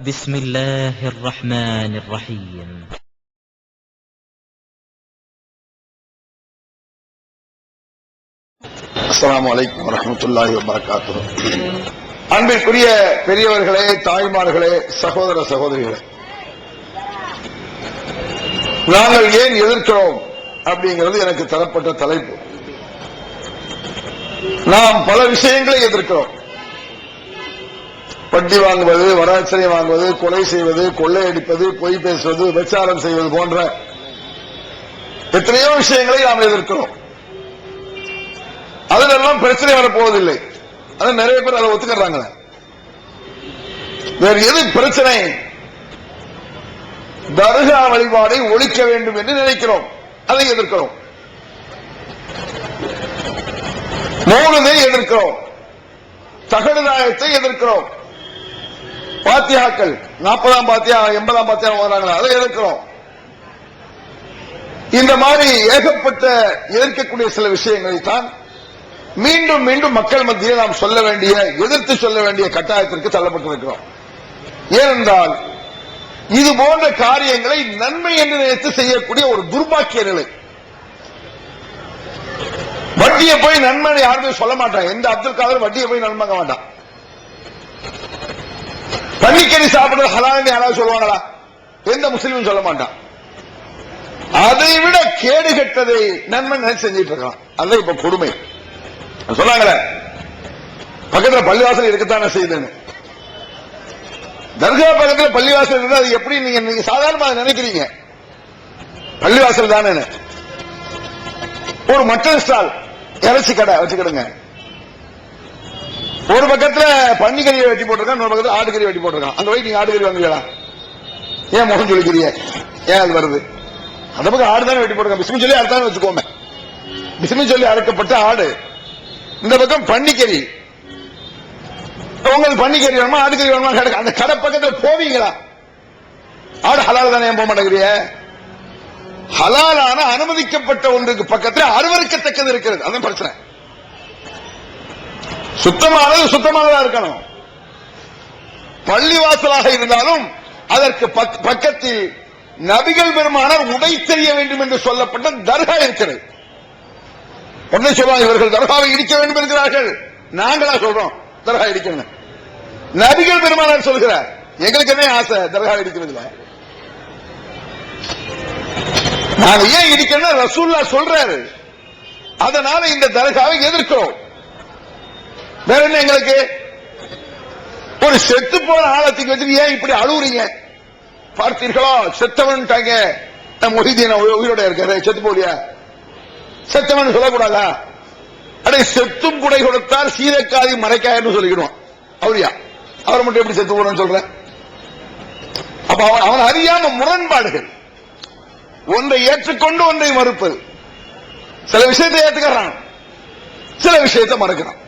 بسم الله الرحمن الرحيم. அஸ்ஸலாமு அலைக்கும் வரஹ்மத்துல்லாஹி வபரகாத்துஹு. அன்பிற்குரிய பெரியவர்களே, தாய்மார்களே, சகோதர சகோதரிகளே, நாங்கள் ஏன் எதிர்க்கிறோம் அப்படிங்கிறது எனக்கு தரப்பட்ட தலைப்பு. நாம் பல விஷயங்களை எதிர்க்கிறோம். வட்டி வாங்குவது, வரதட்சணை வாங்குவது, கொலை செய்வது, கொள்ளையடிப்பது, பொய் பேசுவது, விபச்சாரம் செய்வது போன்ற எத்தனையோ விஷயங்களை நாம் எதிர்க்கிறோம். அதெல்லாம் பிரச்சனை வரப்போவதில்லை. அது நிறைய பேர் அதை ஒத்துக்கிறாங்க. வேறு எது பிரச்சனை? தர்கா வழிபாடை ஒழிக்க வேண்டும் என்று நினைக்கிறோம், அதை எதிர்க்கிறோம். மௌனத்தை எதிர்க்கிறோம், தகடுதாயத்தை எதிர்க்கிறோம், பாத்தியாக்கள் 40ஆம் பாத்தியா 80ஆம் பாத்தியா ஓதுறாங்களா, அதை எதிர்க்கிறோம். இந்த மாதிரி ஏகப்பட்ட எதிர்க்கக்கூடிய சில விஷயங்களை தான் மீண்டும் மீண்டும் மக்கள் மத்தியில் நாம் சொல்ல வேண்டிய, எதிர்த்து சொல்ல வேண்டிய கட்டாயத்திற்கு தள்ளப்பட்டிருக்கிறோம். ஏனென்றால் இது போன்ற காரியங்களை நன்மை என்று நினைத்து செய்யக்கூடிய ஒரு துர்பாக்கிய நிலை. வட்டியை போய் நன்மை யாருமே சொல்ல மாட்டாங்க. எந்த அப்துல் காதர் வட்டியை போய் நன்மைக்க மாட்டான். பன்னிக்கறி சாப்பிடுறது ஹலால் யாராவது சொல்லுவாங்களா? எந்த முஸ்லீமும் சொல்ல மாட்டான். அதை விட கேடு கெட்டதை நன்மை நினைச்சு செஞ்சிட்டு இருக்கான். அதுதான் இப்ப கொடுமை. சொன்னாங்களே, பக்கத்துல பள்ளிவாசல் இருக்கத்தானே செய்யுதுன்னு. தர்கா பக்கத்தில் பள்ளிவாசல் இருந்தா அது எப்படி நீங்க சாதாரணமாக நினைக்கிறீங்க? பள்ளிவாசல் தானே. ஒரு மட்டன் ஸ்டால், இறைச்சி கடை வச்சுக்கிடுங்க. ஒரு பக்கத்துல பன்னிக்கறியை வெட்டி போட்டிருக்கான், இன்னொரு பக்கத்துல ஆட்டுக்கறி வெட்டி போட்டிருக்கான். அங்க போய் நீங்க ஆட்டுக்கறி வாங்குவீங்களா? ஏன் முகம் சொல்லிக்கிறீங்க? ஏன் அது வருது? அந்த பக்கம் ஆடு தானே வெட்டி போட்டிருக்கான். பிஸ்மி சொல்லி அறுத்தானே வச்சுக்கோங்க. பிஸ்மி சொல்லி அறுக்கப்பட்ட ஆடு. இந்த பக்கம் பன்னிக்கறி. உங்களுக்கு பன்னிக்கறி வேணுமா, ஆட்டுக்கறி வேணுமா? அந்த கடை பக்கத்தில் போவீங்களா? ஆடு ஹலால் தானே, ஏன் போக மாட்டேங்கிறிய? ஹலாலான அனுமதிக்கப்பட்ட ஒன்றுக்கு பக்கத்தில் அருவருக்கத்தக்கது இருக்கிறது. அதான் பிரச்சனை. சுத்தமானது சுத்தமானதா இருக்கணும். பள்ளிவாசலாக இருந்தாலும் அதற்கு பக்கத்தில் நபிகள் பெருமானார் உடை தெரிய வேண்டும் என்று சொல்லப்பட்ட தர்கா இருக்கிறது. ஒன்றை சொல்லுவாங்க, இவர்கள் தர்காவை இடிக்க வேண்டும் என்கிறார்கள். நாங்களா சொல்றோம் தர்கா இடிக்கணும்? நபிகள் பெருமானார் சொல்கிறார். எங்களுக்கு என்ன ஆசை தர்கா இடிக்கிறதுல? நாங்க ஏன் இடிக்கணும்? ரசூலுல்லாஹ் சொல்றாரு. அதனால இந்த தர்காவை எதிர்க்கிறோம். வேற என்ன எங்களுக்கு? ஒரு செத்து போன ஆழத்துக்கு வச்சு ஏன் இப்படி அழுவுறீங்க? பார்த்தீர்களா, செத்தவன் மொஹிதீன் உயிரோட இருக்காரு, செத்து போலியா? செத்தவன் சொல்லக்கூடாதா? அடே, செத்தும் குடை கொடுத்தால் சீரக்காதி மறைக்காயன்னு சொல்லிக்கணும். அவரியா அவரை மட்டும் எப்படி செத்து போறன்னு சொல்ற? அப்ப அவன் அறியாம முரண்பாடுகள், ஒன்றை ஏற்றுக்கொண்டு ஒன்றை மறுப்பது. சில விஷயத்தை ஏற்றுக்கிறான், சில விஷயத்தை மறுக்கிறான்.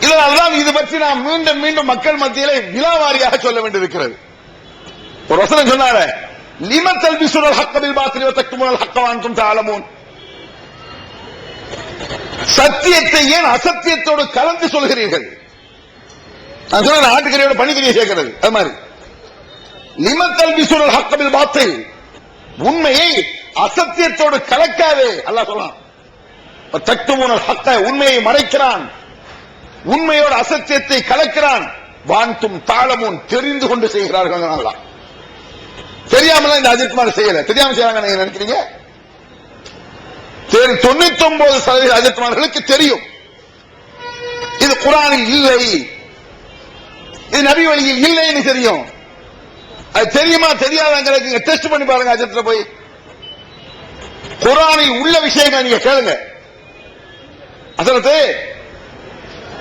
இதனால்தான் இது பற்றி நாம் மீண்டும் மீண்டும் மக்கள் மத்தியிலே விலாவாரியாக சொல்ல வேண்டியிருக்கிறது. ஒரு வசனம் சொன்னார, லிம தல்பிசுனல் ஹக்க பில் பாத்தில் வ தக்துமுனல் ஹக்க வ அன்தும் தஅலமூன். சத்தியத்தை ஏன் அசத்தியத்தோடு கலந்து சொல்கிறீர்கள்? நான் சொன்ன ஆட்டுக்கறியோட பன்னிக்கறியை சேர்க்கிறது. அது மாதிரி லிம தல்பிசுனல் ஹக்க பில் பாத்தில், உண்மையை அசத்தியத்தோடு கலக்காதே. அல்லாஹ் சொல்றான், வ தக்துமுனல் ஹக்க, உண்மையை மறைக்கிறான், உண்மையோட அசத்தியத்தை கலக்கிறான். வான்தும் தாளமும், தெரிந்து கொண்டு செய்கிறார்கள். தெரியாமலாம் இந்த அஜித் குமார் செய்யல, தெரியாம செய்யறாங்க நீங்க நினைக்கிறீங்க? 99% அஜித் குமார்களுக்கு தெரியும் இது குர்ஆனில் இல்லை, இது நபி வழியில் இல்லைன்னு தெரியும். அது தெரியுமா தெரியாதவங்களுக்கு டெஸ்ட் பண்ணி பாருங்க. அஜித்ல போய் குர்ஆனில் உள்ள விஷயங்களை நீங்க கேளுங்க. அதற்கு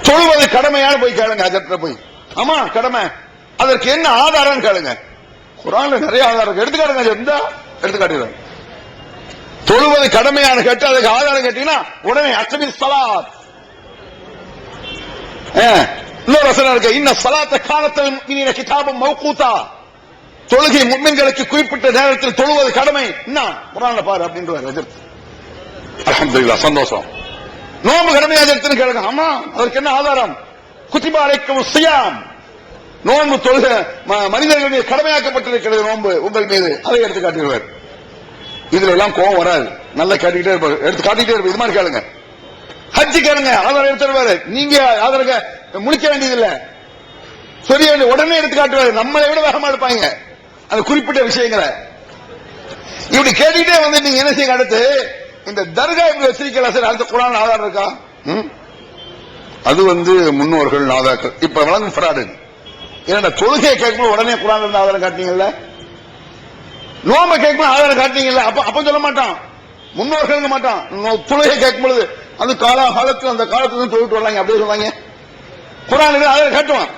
தொழுவது கடமையான போய் கேளுங்க. அஜித்ல போய் ஆமா கடமை, அதற்கு என்ன ஆதாரம் கேளுங்க. குர்ஆன்ல நிறைய ஆதாரம் எடுத்துக்காட்டுங்க. எந்த எடுத்துக்காட்டுங்க. தொழுவது கடமையான கேட்டு அதுக்கு ஆதாரம் கேட்டீங்கன்னா உடனே அக்மி ஸலாத். இன்னொரு வசனம் இருக்கு, இன்ன ஸலாத்த கானத்தல் முஃமினீன கிதாபம் மௌகூதா. தொழுகை முஃமின்களுக்கு குறிப்பிட்ட நேரத்தில் தொழுவது கடமை. என்ன குர்ஆன்ல பாரு அப்படின்றார் அஜித். அல்ஹம்துலில்லாஹ், சந்தோஷம். நோம்பு கடமையாக எடுத்துன்னு கேளுங்க. ஆமா, அதற்கு என்ன ஆதாரம்? குத்திபா அலைக்கும் ஸியாம், நோன்பு தொழுக மனிதர்களுடைய கடமையாக்கப்பட்டிருக்கிறது நோன்பு உங்கள் மீது, அதை எடுத்து காட்டுகிறார். இதுல எல்லாம் கோபம் வராது, நல்லா காட்டிக்கிட்டே இருப்பாரு, எடுத்து காட்டிக்கிட்டே இருப்பாரு. இது மாதிரி கேளுங்க, ஹஜ்ஜி கேளுங்க, ஆதாரம் எடுத்து தருவாரு. நீங்க ஆதாரம் முடிக்க வேண்டியதில்லை, சொல்ல வேண்டிய உடனே எடுத்து காட்டுவாரு. நம்மளை விட வேகமா எடுப்பாங்க அந்த குறிப்பிட்ட விஷயங்களை. இப்படி கேட்டுக்கிட்டே வந்து நீங்க என்ன செய்ய, அடுத்து இந்த தர்கா இப்படி வச்சிருக்கலாம் சார், அடுத்த குர்ஆன் ஆதாரம் இருக்கா? அது முன்னோர்கள் நாதாக்கள். இப்ப வழங்கும் ஃப்ராடு. ஏன்னா தொழுகையை கேட்கும்போது உடனே குர்ஆன்ல இருந்து ஆதாரம் காட்டினீங்கல்ல, நோம்ப கேட்கும்போது ஆதாரம் காட்டினீங்கல்ல, அப்ப சொல்ல மாட்டான், முன்னோர்கள் மாட்டான். தொழுகை கேட்கும்போது அந்த காலத்தில் அந்த காலத்துல தொழுட்டு வர்றாங்க, அப்படியே சொல்றாங்க. குர்ஆன்ல ஆதாரம் காட்டுவான்.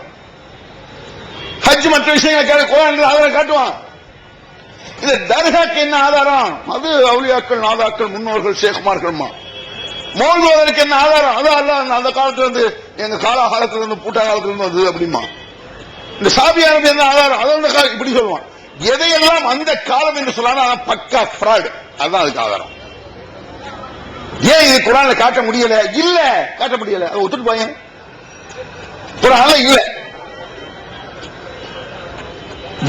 ஹஜ் மற்ற விஷயங்களை கேட்க குர்ஆன்ல ஆதாரம் காட்டுவான். இந்த தர்காக்கு என்ன ஆதாரம்? அது அவுலியாக்கள் நாதாக்கள் முன்னோர்கள் ஷேக்மார்கள். மோல்வதற்கு என்ன ஆதாரம்? அதான் அந்த காலத்துல இருந்து, எங்க காலகாலத்துல இருந்து, பூட்டா காலத்துல இருந்து அது அப்படிமா. இந்த சாபியானது என்ன ஆதாரம்? அதான் இப்படி சொல்லுவான். எதையெல்லாம் அந்த காலம் என்று சொல்லலாம், பக்கா ஃப்ராட். அதுதான் அதுக்கு ஆதாரம். ஏன் இது குர்ஆன்ல காட்ட முடியல? இல்ல, காட்ட முடியல, அதை ஒத்துட்டு போய் குர்ஆன்ல இல்ல.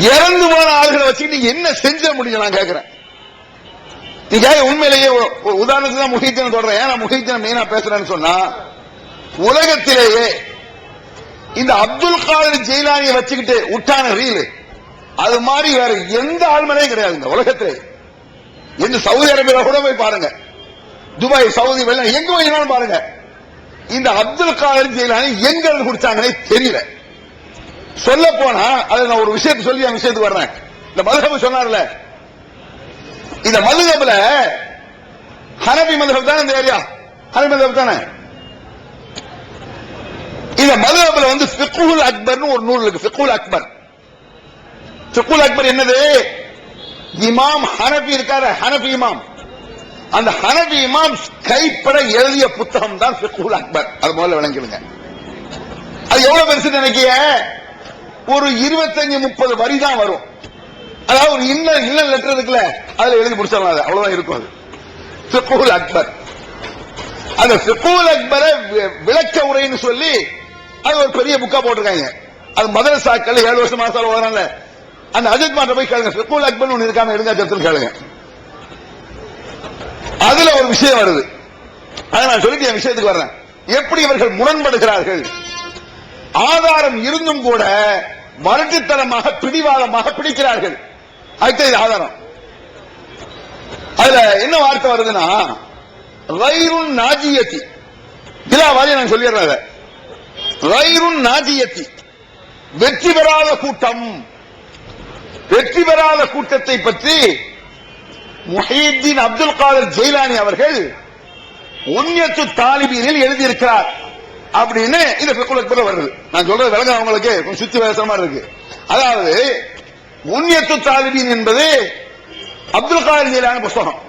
இறந்து போன ஆளுகளை வச்சு நீங்க என்ன செஞ்ச முடியும்? நான் கேட்கிறேன். நீங்க உண்மையிலேயே உதாரணத்துக்கு தான் முஹீத்தீன் சொல்றேன். ஏன் முஹீத்தீன் மெயினா பேசுறேன்னு சொன்னா, உலகத்திலேயே இந்த அப்துல் காதர் ஜெயிலானியை வச்சுக்கிட்டு உட்டான ரீல் அது மாதிரி வேற எந்த ஆள்மனையும் கிடையாது இந்த உலகத்திலே. எந்த சவுதி அரேபியா கூட போய் பாருங்க, துபாய், சவுதி, வெள்ளம் எங்க போயினாலும் பாருங்க, இந்த அப்துல் காதர் ஜெயிலானி எங்க குடிச்சாங்கன்னே தெரியல. சொல்ல போனா அதை நான் ஒரு விஷயத்தை சொல்லி அந்த விஷயத்துக்கு வர்றேன். இந்த மதுஹப் சொன்னார்ல, இந்த மதுஹப்ல ஹனபி மதுஹப் தானே, இந்த ஏரியா ஹனபி மதுஹப் தானே. இந்த மதுஹப்ல ஃபிக்ஹுல் அக்பர்னு ஒரு நூல் இருக்கு. ஃபிக்ஹுல் அக்பர். ஃபிக்ஹுல் அக்பர் என்னது? இமாம் ஹனபி இருக்காரு, ஹனபி இமாம். அந்த ஹனபி இமாம் கைப்பட எழுதிய புத்தகம் தான் ஃபிக்ஹுல் அக்பர். அது முதல்ல விளங்கிடுங்க. அது எவ்வளவு பெருசு நினைக்கிய? ஒரு 25-30 வரி தான் வரும். அதாவது ஒரு இன்னல் லெட்டர் இருக்குல்ல, அதுல எழுதி முடிச்சிடலாம், அவ்வளவுதான் இருக்கும். அது ஃபிக்ஹுல் அக்பர். அந்த ஃபிக்ஹுல் அக்பரை விளக்க உரைன்னு சொல்லி அது ஒரு பெரிய புக்கா போட்டிருக்காங்க. அது மதரசாக்கள் 7 வருஷம் மாசால ஓதுறாங்க. அந்த அஜித் மாட்ட போய் கேளுங்க, ஃபிக்ஹுல் அக்பர் ஒன்னு இருக்காம எடுங்க சத்துல கேளுங்க. அதுல ஒரு விஷயம் வருது. அதை நான் சொல்லிட்டு என் விஷயத்துக்கு வர்றேன். எப்படி இவர்கள் முரண்படுகிறார்கள். ஆதாரம் இருந்தும் கூட மரட்டுத்தனமாக பிடிவாதமாக பிடிக்கிறார்கள். அதுக்கு ஆதாரம். அதுல என்ன வார்த்தை வருதுன்னா, ரைருன் நாஜியத்தி, இலாவாதி நான் சொல்லிடுறேன். ரைருன் நாஜியத்தி, வெற்றி பெறாத கூட்டம். வெற்றி பெறாத கூட்டத்தை பற்றி முஹீத்தீன் அப்துல் காதர் ஜெயிலானி அவர்கள் உன்யத்து தாலிபீனில் எழுதியிருக்கிறார் அப்படின்னு இந்த ஃபிக்ஹுல் அக்பர்ல வருது. நான் சொல்றது விளங்க அவங்களுக்கு கொஞ்சம் சுத்தி வேசமா இருக்கு. அதாவது உன்யத்து தாலிபீன் என்பது அப்துல் காதர் ஜெயிலானி புத்தகம்.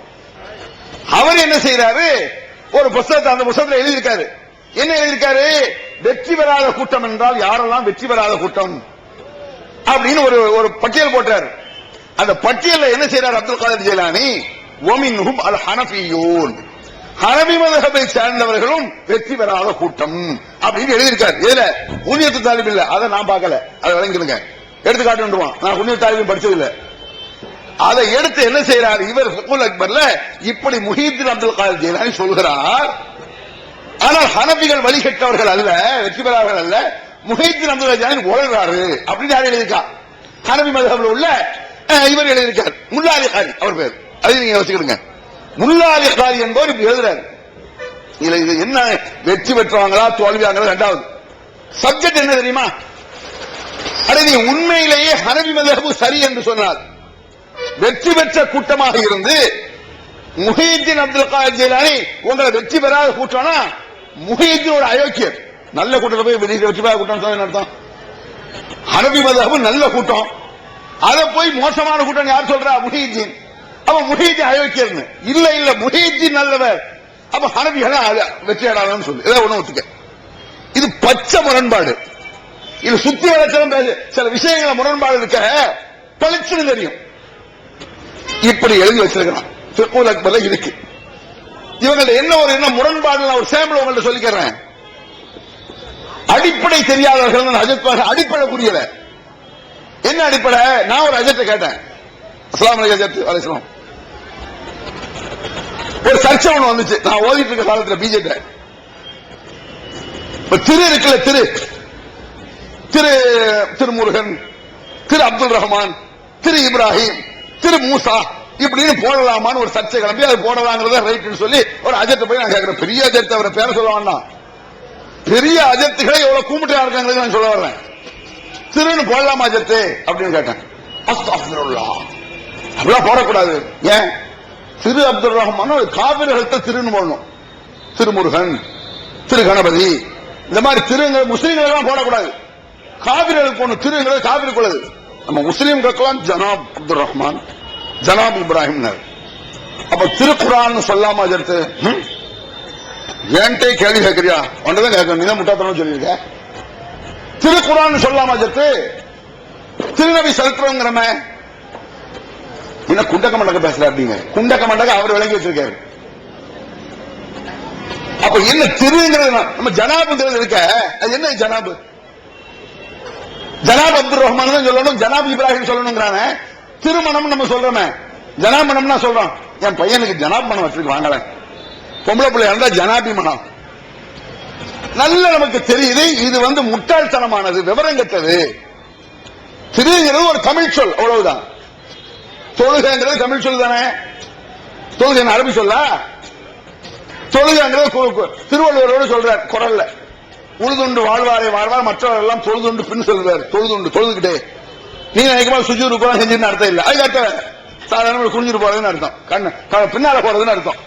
அவர் என்ன செய்யறாரு, ஒரு புத்தகத்தை அந்த புத்தகத்தில் எழுதியிருக்காரு. என்ன எழுதியிருக்காரு? வெற்றி பெறாத கூட்டம் என்றால் யாரெல்லாம் வெற்றி பெறாத கூட்டம் அப்படின்னு ஒரு பட்டியல் போட்டார். அந்த பட்டியலில் என்ன செய்யறார் அப்துல் காதர் ஜெயிலானி, வமின்ஹும் அல் ஹனஃபியூன், ஹனபி மதுஹபை சேர்ந்தவர்களும் வெற்றி பெறாத கூட்டம் அப்படின்னு எழுதியிருக்காரு. இதுல உன்னியத்து தாலிப் இல்ல, அதை நான் பார்க்கல, அதை விளங்கிடுங்க, எடுத்து காட்டுவான். நான் உன்னியத்து தாலிபும் படிச்சது இல்ல. அதை எடுத்து என்ன செய்யறார் இவர் ஃபிக்ஹுல் அக்பர்ல, இப்படி முஹீத்தீன் அப்துல் காதர் ஜெயிலானி சொல்கிறார். ஆனால் ஹனபிகள் வழிகட்டவர்கள் அல்ல, வெற்றி பெறாதவர்கள் அல்ல, முஹீத்தீன் அப்துல் காதர் ஜெயிலானி உளறாரு அப்படின்னு யார் எழுதியிருக்கா? ஹனபி மதுஹப்ல உள்ள இவர் எழுதியிருக்கார், முல்லா அலி காரி அவர் பேர். அதை நீங்க வச்சுக்கிடுங்க. முல்லா அலி காரி என்பவர் இப்படி எழுதுறாரு. இது என்ன, வெற்றி பெற்றவங்களா தோல்வியாங்களா? ரெண்டாவது சப்ஜெக்ட் என்ன தெரியுமா? அட நீ உண்மையிலேயே ஹனபி மதுஹப் சரி என்று சொன்னார், வெற்றி பெற்ற கூட்டமாக இருந்து முஹீத்தீன் அப்துல் காதர் ஜெயிலானி உங்களை வெற்றி பெறாத கூட்டம்னா, முஹீத்தீன் ஒரு அயோக்கியர். நல்ல கூட்டத்தை போய் வெற்றி பெறாத கூட்டம் அர்த்தம். ஹனபி மதுஹப் நல்ல கூட்டம், அதை போய் மோசமான கூட்டம் யார் சொல்றா? முஹீத்தீன். அப்ப முஹீத்தீன் அயோக்கியர்னு இல்ல, இல்ல முஹீத்தீன் நல்லவர், அப்ப ஹனபிகள் வெற்றியாடாதுன்னு சொல்லு. இதை ஒண்ணு ஒத்துக்க. இது பச்சை முரண்பாடு. இது சுத்தி வளர்ச்சலும் சில விஷயங்கள முரண்பாடு இருக்க பளிச்சுன்னு தெரியும். இப்படி எழுதி வச்சிருக்கிறான் ஃபிக்ஹுல் அக்பர்ல இருக்கு. இவங்க என்ன முரண்பாடு ஒரு சாம்பிள் உங்கள்ட்ட சொல்லிக்கிறேன். அடிப்படை தெரியாதவர்கள் அடிப்படை புரியல. என்ன அடிப்படை? நான் ஒரு அஜத்தை கேட்டேன். அஸ்ஸலாமு அலைக்கும் அஜத் அலைஹிஸ்ஸலாம். ஒரு சர்ச்சை ஒண்ணு வந்துச்சு. நான் ஓதிட்டு இருக்க காலத்துல பிஜேபி திரு இருக்குல்ல, திருமுருகன், திரு அப்துல் ரஹ்மான், திரு இப்ராஹிம், திரு மூசா இப்படின்னு போடலாமான்னு ஒரு சர்ச்சை கிளம்பி அது போடலாங்கிறத ரைட்னு சொல்லி ஒரு அஜத்தை போய் நான் கேட்கிறேன். பெரிய அஜத்தை அவரை பேர சொல்ல வேண்டாம், பெரிய அஜத்துகளை எவ்வளவு கூப்பிட்டா இருக்காங்கிறது நான் சொல்ல வர்றேன். திருன்னு போடலாமா அஜத்து அப்படின்னு கேட்டேன். அஸ்தக்ஃபிருல்லாஹ், அப்படிலாம் போடக்கூடாது. ஏன்? திரு அப்துல் ரஹ்மான் காபிர்களுக்கு திருன்னு போடணும். திருமுருகன், திரு கணபதி, இந்த மாதிரி திருங்க முஸ்லீம்கள் எல்லாம் போடக்கூடாது. காபிர்களுக்கு ஒண்ணு திருங்கிறது காபிருக்கு உள்ளது. நம்ம முஸ்லீம்களுக்கெல்லாம் ஜனாப் அப்துல் ரஹ்மான், ஜனாப் இப்ராஹிம். அப்ப திருக்குரான் சொல்லாமா அஜத்து? ஏன்ட்டே கேள்வி கேட்கறியா? ஒன்றதான் கேட்கணும். நீதான் முட்டாத்தனம் சொல்லியிருக்க. திருக்குரான் சொல்லாமா அஜத்து? திருநபி சரித்திரங்கிறம என்ன குண்டக்க மண்டக்க பேசுற அப்படிங்க. குண்டக்க மண்டக்க அவர் விளங்கி வச்சிருக்காரு. அப்ப என்ன திருங்கிறது? நம்ம ஜனாபுங்கிறது இருக்க, அது என்ன ஜனாபு? ஜனாப் அப்துல் ரஹ்மான் தான் சொல்லணும், ஜனாப் இப்ராஹிம் சொல்லணுங்கிறானே. திருமணம் நம்ம சொல்றோமே, ஜனாப் மனம்னா சொல்றோம். என் பையனுக்கு ஜனாப் மனம் வச்சிருக்கு வாங்கல, பொம்பளை பிள்ளை இருந்தா ஜனாபி மனம். நல்ல நமக்கு தெரியுது இது முட்டாள்தனமானது, விவரம் கெட்டது. திருங்கிறது ஒரு தமிழ் சொல், அவ்வளவுதான். தொழுகைங்கிறது தமிழ் சொல் தானே. தொழுகை அரபி சொல்ல. தொழுகைங்கிறது திருவள்ளுவரோடு சொல்றார் குரல்ல, உழுதுண்டு வாழ்வாரே வாழ்வார் மற்றவர் எல்லாம் தொழுதுண்டு பின் சொல்றாரு. தொழுதுண்டு தொழுதுகிட்டே நீ நினைக்கும் சுஜூர் உட்கார்ந்து செஞ்சுன்னு அர்த்தம் இல்ல. அது அர்த்தம் சாதாரண குனிஞ்சிட்டு போறதுன்னு அர்த்தம், கண்ணு பின்னால போறதுன்னு அர்த்தம்.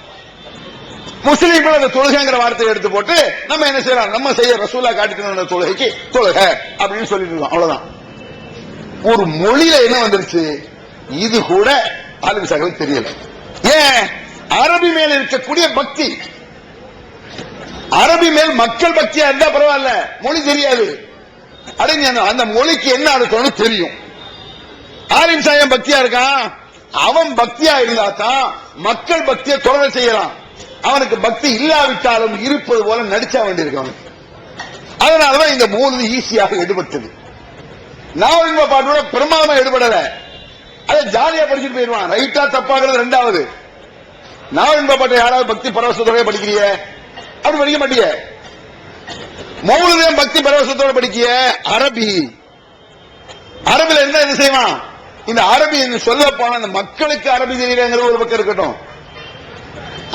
முஸ்லீம்கள் அந்த தொழுகைங்கிற வார்த்தையை எடுத்து போட்டு நம்ம என்ன செய்யலாம்? நம்ம செய்ய ரசூலா காட்டிட்டு தொழுகைக்கு தொழுகை அப்படின்னு சொல்லிட்டு இருக்கோம். அவ்வளவுதான். ஒரு மொழியில என்ன வந்துருச்சு? இது கூட ஆளுமைகளுக்கு தெரியல. ஏன்? அரபி மேல் இருக்கக்கூடிய பக்தி, அரபி மேல் மக்கள் பக்தியா இருந்தா பரவாயில்ல, மொழி தெரியாது. அந்த மொழிக்கு என்ன அர்த்தம்னு தெரியும். ஆலிம் சாயம் பக்தியா இருக்கான், அவன் பக்தியா இருந்தா தான் மக்கள் பக்தியை தொடர செய்யலாம். அவனுக்கு பக்தி இல்லாவிட்டாலும் இருப்பது போல நடிச்சா வேண்டியிருக்கு அவனுக்கு. அதனாலதான் இந்த மூணு ஈஸியாக எடுபட்டது. நான் பாட்டோட பிரமாதமா எடுபடல, அதை ஜாலியா படிச்சுட்டு போயிருவான். ரைட்டா தப்பாகிறது ரெண்டாவது. நான் பாட்டை யாராவது பக்தி பரவசத்தோட படிக்கிறிய? அப்படி படிக்க மாட்டீங்க. மௌலியம் பக்தி பரவசத்தோட படிக்கிய அரபி. அரபில இருந்தா என்ன செய்வான்? இந்த அரபி சொல்ல போன அந்த மக்களுக்கு அரபி தெரியலங்கிற ஒரு பக்கம் இருக்கட்டும்,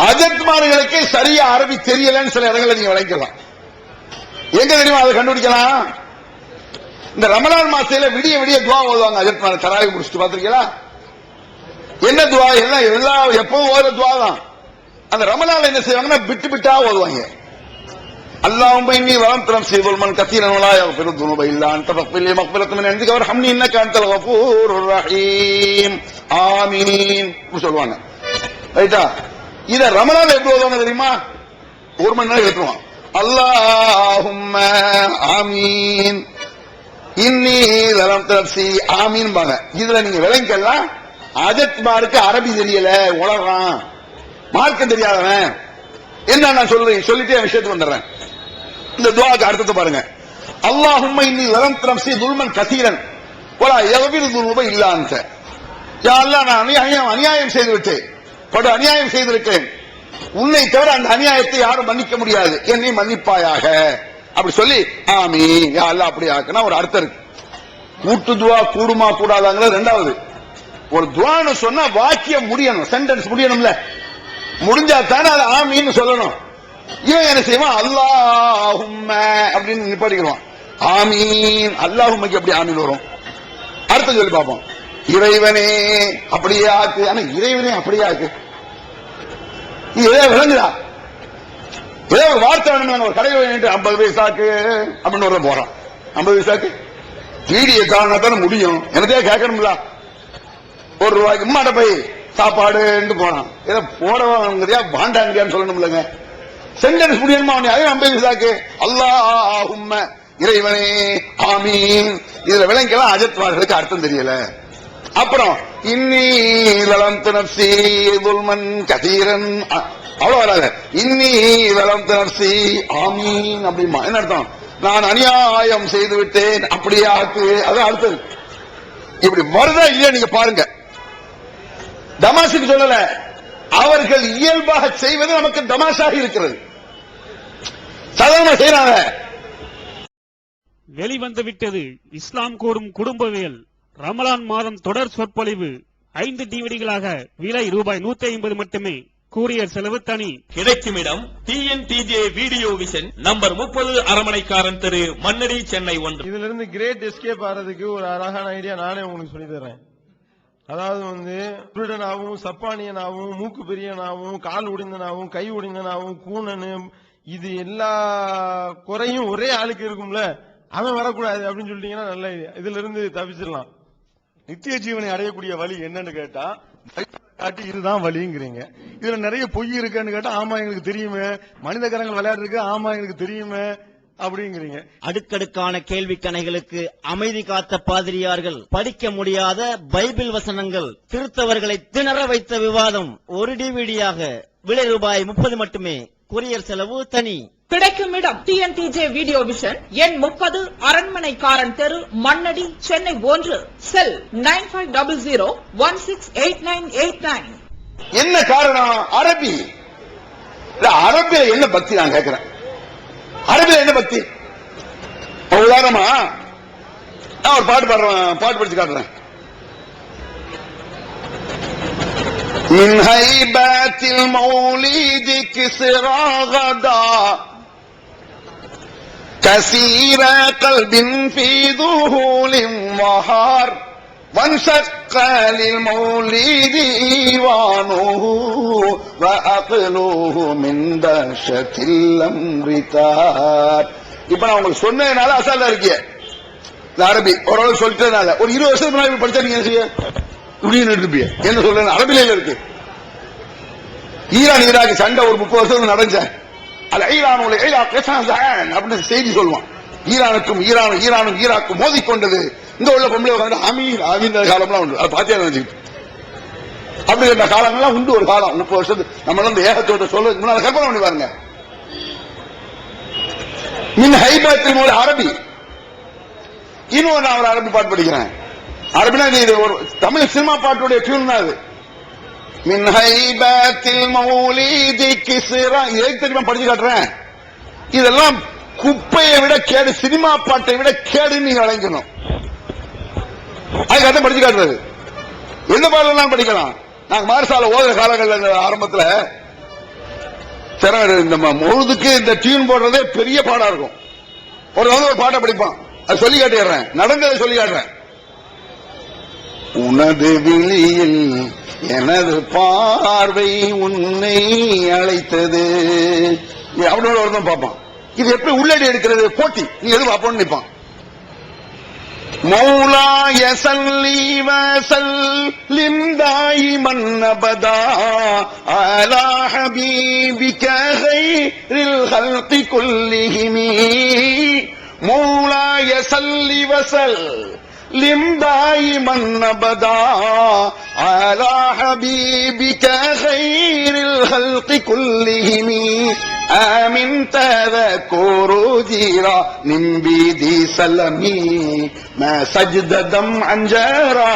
அஜத்மார்களுக்கே சரியா அரபி தெரியலன்னு சில இடங்களை நீங்க விளக்கலாம். எங்க தெரியுமா அதை கண்டுபிடிக்கலாம்? இந்த ரமலான் மாசத்துல விடிய விடிய துவா ஓதுவாங்க. அஜத்மார் தராவி முடிச்சுட்டு பாத்திருக்கீங்களா? என்ன துவா? எல்லா எப்பவும் ஓதுற துவா தான். அந்த ரமலான்ல என்ன செய்வாங்கன்னா பிட்டு பிட்டா ஓதுவாங்க. அல்லாஹும்ம இன்னி வலம்து நஃப்ஸி ظுல்மன் கஸீரன் வலா யக்ஃபிரு ذுனூப இல்லா அன்த ஃபக்ஃபிர் லி மக்ஃபிரத்தன் மின் இன்திக வர்ஹம்னி இன்னக அன்தல் கஃபூருர் ரஹீம் ஆமீன் சொல்லுவாங்க. ரைட்டா? இத ரமலான்ல எப்படி ஓதுவாங்க தெரியுமா? ஒரு மணி நேரம் கேட்டுருவான். அல்லாஹும்ம ஆமீன் இன்னி வலம்து நஃப்ஸி ஆமீன் பாங்க. இதுல நீங்க விளங்கலாம், அஜத்மாருக்கு அரபி தெரியல, உலகம் மார்க்கம் தெரியாதவன் என்ன நான் சொல்லிட்டு என் விஷயத்துக்கு வந்துடுறேன். இந்த துஆக்கு அர்த்தத்தை பாருங்க. அல்லாஹும்ம இன்னி வலம்து நஃப்ஸி ظுல்மன் கஸீரன் வலா யக்ஃபிரு ذுனூப இல்லா அன்த. யா அல்லாஹ், நான் அநியாயம் செய்து விட்டேன், படு அநியாயம் செய்திருக்கிறேன், உன்னை தவிர அந்த அநியாயத்தை யாரும் மன்னிக்க முடியாது, என்னை மன்னிப்பாயாக அப்படி சொல்லி ஆமீன் யா அல்லாஹ் அப்படி ஆக்குனா ஒரு அர்த்தம் இருக்கு. கூட்டு துஆ கூடுமா கூடாதாங்கிறது ரெண்டாவது. ஒரு துஆன்னு சொன்னா வாக்கியம் முடியணும், சென்டென்ஸ் முடியணும்ல. முடிஞ்சா தானே அது ஆமீன்னு சொல்லணும். இவன் என்ன செய்வான்? அல்லாஹும்ம அப்படின்னு நிப்பாட்டிக்கிறான். ஆமீன் அல்லாஹும்மக்கு எப்படி ஆமீன் வரும்? அர்த்தம் சொல்லி பார்ப்போம். இறைவனே அப்படியே ஆக்கு. ஆனா இறைவனே அப்படியே ஆக்கு இதே விளங்குதா? ஏதோ ஒரு வார்த்தை வேணும். ஒரு கடையில் வேணும் 50 பைசாக்கு அப்படின்னு ஒரு போறான். 50 பைசாக்கு வீடியோ காரணத்தான முடியும். எனக்கே கேட்கணும்ல. ₹1 உம்மாட்ட போய் சாப்பாடு போறான். ஏதோ போடவாங்கறியா வாண்டாங்கறியான்னு சொல்லணும்லங்க. சென்டென்ஸ் முடியணுமா? அதே 50 பைசாக்கு அல்லாஹும்ம இறைவனே ஆமீன். இதுல விளங்கலாம் அஜத்மார்களுக்கு அர்த்தம் தெரியல. அப்புறம் இன்னி வலம்து நஃப்ஸி ظுல்மன் கஸீரன் அவ்வளவு வராது. இன்னி வலம்து நஃப்ஸி ஆமீன் அப்படிமா என்ன அர்த்தம்? நான் அநியாயம் செய்து விட்டேன் அப்படியே ஆக்கு. அது அடுத்தது. இப்படி வருதா இல்லையா நீங்க பாருங்க. தமாஷுக்கு சொல்லல, அவர்கள் இயல்பாக செய்வது நமக்கு தமாஷாக இருக்கிறது. சாதாரண செய்யறாங்க. வெளிவந்து விட்டது இஸ்லாம் கூறும் குடும்பவியல் ரமலான் மாதம் தொடர் சொற்பொழிவு 5 டிவிடிகளாக விலை ரூபாய் 150 மட்டுமே. கூரியர் செலவு தனி. கிடைக்கும் இடம் TNTJ வீடியோ விஷன் நம்பர் 30 அரமனைக்காரன் தெரு, மண்ணடி, சென்னை 1. இதுல இருந்து கிரேட் எஸ்கேப் ஆறதுக்கு ஒரு அழகான ஐடியா நானே உங்களுக்கு சொல்லி தர்றேன். அதாவது திருடனாவும், சப்பானியனாவும், மூக்கு பெரியனாவும், கால் உடைந்தனாவும், கை உடைந்தனாவும், கூணனு, இது எல்லா குறையும் ஒரே ஆளுக்கு இருக்கும்ல, அவன் வரக்கூடாது அப்படின்னு சொல்லிட்டீங்கன்னா நல்ல ஐடியா. இதுல இருந்து தப்பிச்சிடலாம். நித்திய ஜீவனை அடையக்கூடிய வழி என்னன்னு கேட்டா காட்டி இதுதான் வழிங்கிறீங்க. இதுல நிறைய பொய் இருக்குன்னு கேட்டா ஆமா எங்களுக்கு தெரியுமே, மனித கரங்கள் விளையாடுறதுக்கு ஆமா எங்களுக்கு தெரியுமே அப்படிங்கிறீங்க. அடுக்கடுக்கான கேள்வி கணைகளுக்கு அமைதி காத்த பாதிரியார்கள், படிக்க முடியாத பைபிள் வசனங்கள், திருத்தவர்களை திணற வைத்த விவாதம் ஒரு டிவிடியாக விலை ரூபாய் 30 மட்டுமே. கொரியர் செலவு தனி. கிடைக்கும் இடம் TNTJ வீடியோ விஷன் எண் 30 அரண்மனைக்காரன் தெரு, மண்ணடி, சென்னை 1. செல் 9500168989. என்ன காரணம்? அரபி. அரபில என்ன பக்தி நான் கேட்கிறேன். அரபில என்ன பக்தி? உதாரணமா நான் ஒரு பாட்டு பாடுறேன், பாட்டு படிச்சு காட்டுறேன். من هيبات المولد كسرى غدا كثير قلب في ذهول وهار وانشق للمولد إيوانه وأقله من دهشة الأمر تار. இப்ப நான் உங்களுக்கு சொன்னதுனால அசால்ட்டா இருக்கிய அரபி ஓரளவு சொல்லிட்டதுனால ஒரு 20 வருஷத்துக்கு முன்னாடி படிச்சா நீங்க என்ன செய்ய என்ன சொல்ற? அரபில இருக்கு. ஈரான் ஈராக் சண்டை ஒரு 30 வருஷம் நடந்த அப்படின்னு செய்தி சொல்லுவான். ஈரானுக்கும் ஈராக்கும் மோதிக்கொண்டது. இந்த உள்ள பொம்பளை உட்காந்து அமீர் அமீர் காலம்லாம் உண்டு. அது பாத்தியா நினைச்சுக்கிட்டு அப்படி இந்த காலங்கள்லாம் உண்டு. ஒரு காலம் 30 வருஷத்துக்கு நம்ம இந்த ஏகத்தோட சொல்ல முன்னால கற்பனை பண்ணி பாருங்க. மின் ஹைபாத்தில் ஒரு அரபி. இன்னும் நான் ஒரு அரபி பாட்டு படிக்கிறேன். அரபினா இது ஒரு தமிழ் சினிமா பாட்டுடைய டியூன் தான் அது. மின் ஹைபாத்தில் மௌலிதி கிஸ்ரா. இதை தெரியுமா படிச்சு காட்டுறேன். இதெல்லாம் குப்பையை விட கேடு, சினிமா பாட்டை விட கேடு நீங்க வழங்கணும். அதுக்காக படிச்சு காட்டுறது. எந்த பாடலாம் படிக்கலாம். நாங்க மாரசால ஓதுற காலங்கள் ஆரம்பத்துல இந்த மௌதுக்கு இந்த டியூன் போடுறதே பெரிய பாடா இருக்கும். ஒரு பாட்டை படிப்பான். அது சொல்லி காட்டிடுறேன், நடந்ததை சொல்லி காட்டுறேன். உனது விழியில் எனது பார்வை உன்னை அழைத்தது அப்படின்னு ஒருத்தன் பார்ப்பான். இது எப்படி உள்ளடி எடுக்கிறது போட்டி, நீ எது பார்ப்போம்னு நிற்பான். மௌலாய ஸல்லி வஸல்லிம் தாயிமன் அபதா அலா ஹபீபிக கைரில் ஹல்கி குல்லிஹிம். மௌலாய ஸல்லி வஸல்லிம் தாயிமன் அபதா அலா ஹபீபிக கைரில் ஹல்கி குல்லிஹிம். آمن تذكر جيران بيدي سلمي ما سجد دمعا جرى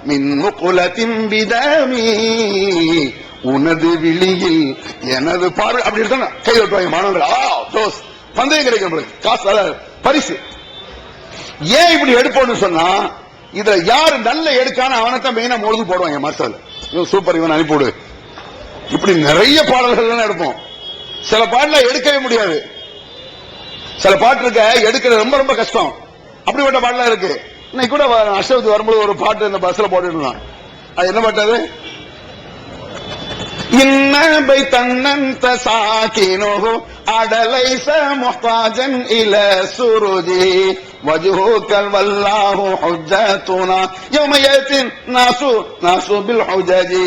من مقلة بدمي. உனது விழியில் எனது பார்வை அப்படி இருந்தா கை விட்டுவாங்க மாணவர்கள். பந்தயம் கிடைக்கும், காசு பரிசு. ஏன் இப்படி எடுப்போம்னு சொன்னா இதுல யாரு நல்ல எடுக்கான அவனைத்தான் மெயினா மொழுது போடுவாங்க. மாஸ்டர் இவன் சூப்பர், இவன் அனுப்பிவிடு. இப்படி நிறைய பாடல்கள் எடுப்போம். சில பாட்டுல எடுக்கவே முடியாது. சில பாட்டு இருக்க எடுக்கிறது ரொம்ப ரொம்ப கஷ்டம். அப்படிப்பட்ட பாட்டுலாம் இருக்கு. இன்னைக்கு கூட அஷ்டவதி வரும்போது ஒரு பாட்டு இந்த பஸ்ல போட்டுருந்தான். அது என்ன பாட்டு? இன்னபை தன்னந்த சாக்கினோ அடலைஸ முஹ்தாஜன் இல சுருஜி வஜ்ஹுகல் வல்லாஹு ஹுஜ்ஜத்துனா யௌமயத்தின் நாசு பில் ஹுஜஜி.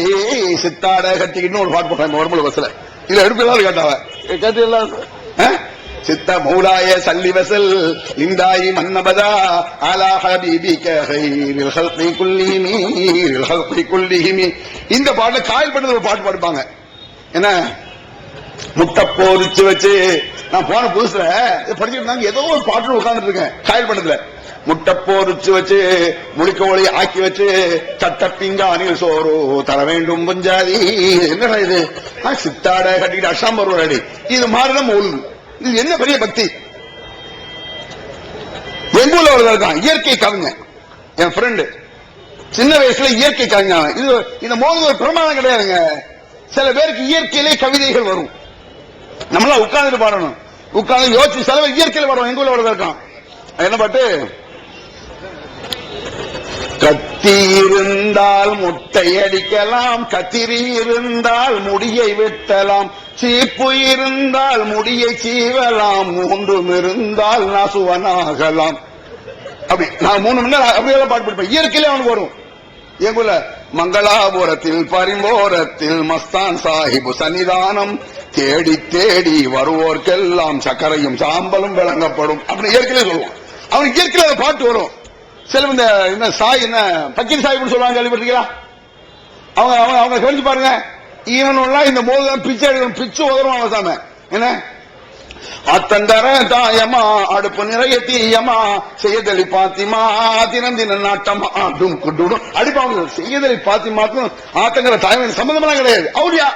சித்தாட கட்டிக்கிட்டு ஒரு பாட்டு போட்டாங்க வரும்போது பஸ்ல. இதுல எடுப்பெல்லாம் கேட்டாவ கேட்டீங்களா? சித்த மௌலாய சல்லி வசல் லிந்தாயி மன்னபதா அலா ஹபீபிக கைரில் ஹல்கி குல்லிஹிம். இந்த பாட்டுல காயல் பண்ணது ஒரு பாட்டு பாடுப்பாங்க. என்ன முட்டை போரிச்சு வச்சு நான் போன புதுசுல படிச்சுட்டு இருந்தாங்க. ஏதோ ஒரு பாட்டு உட்கார்ந்துட்டு இருக்கேன் காயல் பண்ணதுல. முட்டை போரிச்சு வச்சு முழிக்க ஒளி ஆக்கி வச்சு சட்டப்பிங்கானில் சோறு தர வேண்டும் பஞ்சாதி. என்னடா இது? சித்தாட கட்டிட்டு அஷாம் வருவாடி. இது மாதிரிதான் மௌலிது. இது என்ன பெரிய பக்தி? எங்க ஊர்ல ஒரு இருக்கான் இயற்கை கவிஞன், என் ஃப்ரெண்டு, சின்ன வயசுல இயற்கை கவிஞன். இது இந்த மௌலிது ஒரு பிரமாணம் கிடையாதுங்க. சில பேருக்கு இயற்கையிலே கவிதைகள் வரும். நம்மளாம் உட்கார்ந்து பாடணும், உட்கார்ந்து யோசிச்சு சில பேர் இயற்கையில பாடுவோம். எங்க ஊர்ல ஒரு இருக்கான், என்ன பாட்டு? கத்தி இருந்தால் முட்டை அடிக்கலாம், கத்திரி இருந்தால் முடியை வெட்டலாம், சீப்பு இருந்தால் முடியை சீவலாம், மூன்றும் இருந்தால் நசுவனாகலாம். அப்படி நான் 3 மணி நேரம் அப்படியே பாட்டு படிப்பேன். இயற்கையிலே அவனுக்கு வரும். எங்குல மங்களாபுரத்தில் பரிம்போரத்தில் மஸ்தான் சாஹிபு சன்னிதானம் தேடி தேடி வருவோர்க்கெல்லாம் சக்கரையும் சாம்பலும் விளங்கப்படும் அப்படின்னு இயற்கையிலே சொல்லுவான். அவனுக்கு இயற்கையில பாட்டு வரும். சில இந்த என்ன சாய் என்ன பக்கீர் சாஹிப்னு சொல்லுவாங்க, கேள்விப்பட்டீங்களா? அவங்க அவங்க அவங்க கவனிச்சு பாருங்க. ஈவன் இந்த மோதல் பிச்சை பிச்சு உதருவாங்க சாம. என்ன அத்தந்தர தாயமா அடுப்பு நிறைய தீயமா செய்யதலி பாத்திமா தினம் தின நாட்டமா அடிப்பாங்க. செய்யதலி பாத்திமாக்கும் ஆத்தங்கர தாயமா சம்பந்தமெல்லாம் கிடையாது. அவரியா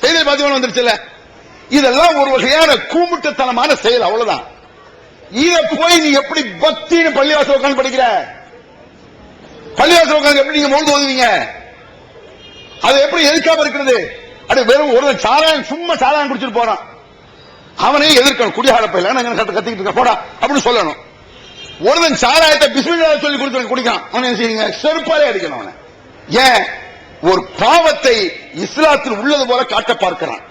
செய்தலி பாத்திமா வந்துருச்சுல்ல. இதெல்லாம் ஒரு வகையான கூமுட்டத்தனமான செயல், அவ்வளவுதான். இத போய் நீ எப்படி பக்தின்னு பள்ளிவாசல் உட்காந்து படிக்கிற? பள்ளிவாசல் உட்காந்து எப்படி நீங்க மொழிந்து ஓதுவீங்க? அது எப்படி எதிர்க்காம இருக்கிறது? அது வெறும் ஒரு சாராயம், சும்மா சாராயம் குடிச்சிட்டு போறான், அவனே எதிர்க்கணும். குடியாடப்பையில கத்திக்கிட்டு இருக்க போடா அப்படின்னு சொல்லணும். ஒருவன் சாராயத்தை பிஸ்மில்லா சொல்லி கொடுத்து குடிக்கான், அவன் என்ன செய்யுங்க? செருப்பாலே அடிக்கணும் அவனை. ஏன்? ஒரு பாவத்தை இஸ்லாத்தில் உள்ளது போல காட்ட பார்க்கிறான்.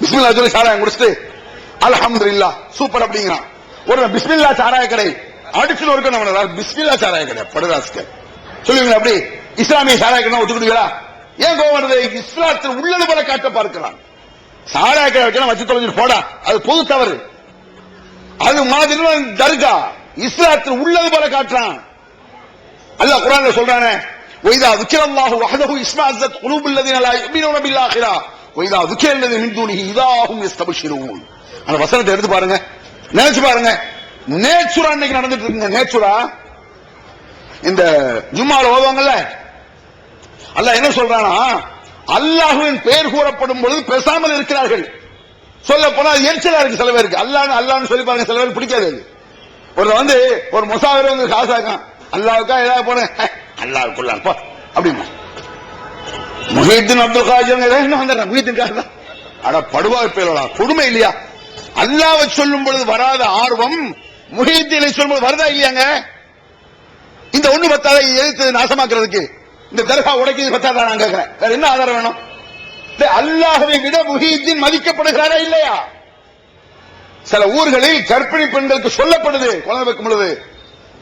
பிஸ்மில்லா சொல்லி சாராயம் குடிச்சிட்டு அல்ஹம்துலில்லாஹ் சூப்பர் அப்படிங்கிறான். ஒரு பிஸ்மில்லா சாராய கடை அடிச்சுட்டு இருக்கணும். பிஸ்மில்லா சாராய கடை படுராஸ்கர் சொல்லுவீங்க. அப்படி இஸ்லாமிய சாராய கடை ஒத்துக்கிட்டீங்களா? ஏன் கோவம் வருது? இஸ்லாத்தில் உள்ளது போல காட்ட பார்க்கிறான். சாராய கடை வைக்கணும், வச்சு தொலைஞ்சிட்டு போடா, அது பொது தவறு. அது மாதிரி தர்கா இஸ்லாத்தில் உள்ளது போல காட்டுறான். அல்லாஹ் குர்ஆன்ல சொல்றானே, வைதா ذكرallahu وحده اسمعت قلوب الذين لا يؤمنون بالآخرة வைதா ذكر الذين من دونه اذا هم يستبشرون. அந்த வசனத்தை எடுத்து பாருங்க, நினைச்சு பாருங்க. நேச்சுரா இன்னைக்கு நடந்துட்டு இருக்குங்க. நேச்சுரா இந்த ஜும்மால ஓதுவாங்கல்ல, அல்லாஹ் என்ன சொல்றானா, அல்லாஹ்வின் பெயர் கூறப்படும் பொழுது பேசாமல் இருக்கிறார்கள். சொல்ல போனா எரிச்சலா இருக்கு சில பேருக்கு. அல்லாஹ்னு சொல்லி பாருங்க, சில பேருக்கு பிடிக்காது. ஒரு ஒரு முசாவிர வந்து காசாக்கான், அல்லாவுக்கா ஏதாவது போன அல்லாவுக்குள்ளான் போ அப்படிமா. முஹீத்தீன் அப்துல் காஜர் முஹீத்தீன் காஜர் அட படுவாய் பேரா கொடுமை இல்லையா? அல்லாஹ்வை சொல்லும் பொழுது வராத ஆர்வம் முஹீத்தீனை சொல்லும்போது வருதா இல்லையாங்க? இந்த ஒண்ணு பத்தாத எழுத்து நாசமாக்குறதுக்கு இந்த தர்கா உடைக்கிறது பத்தாதா? நான் கேட்கிறேன், வேற என்ன ஆதாரம் வேணும்? அல்லாஹ்வை விட முஹீத்தீன் மதிக்கப்படுகிறாரா இல்லையா? சில ஊர்களில் கர்ப்பிணி பெண்களுக்கு சொல்லப்படுது, குழந்தை வைக்கும் பொழுது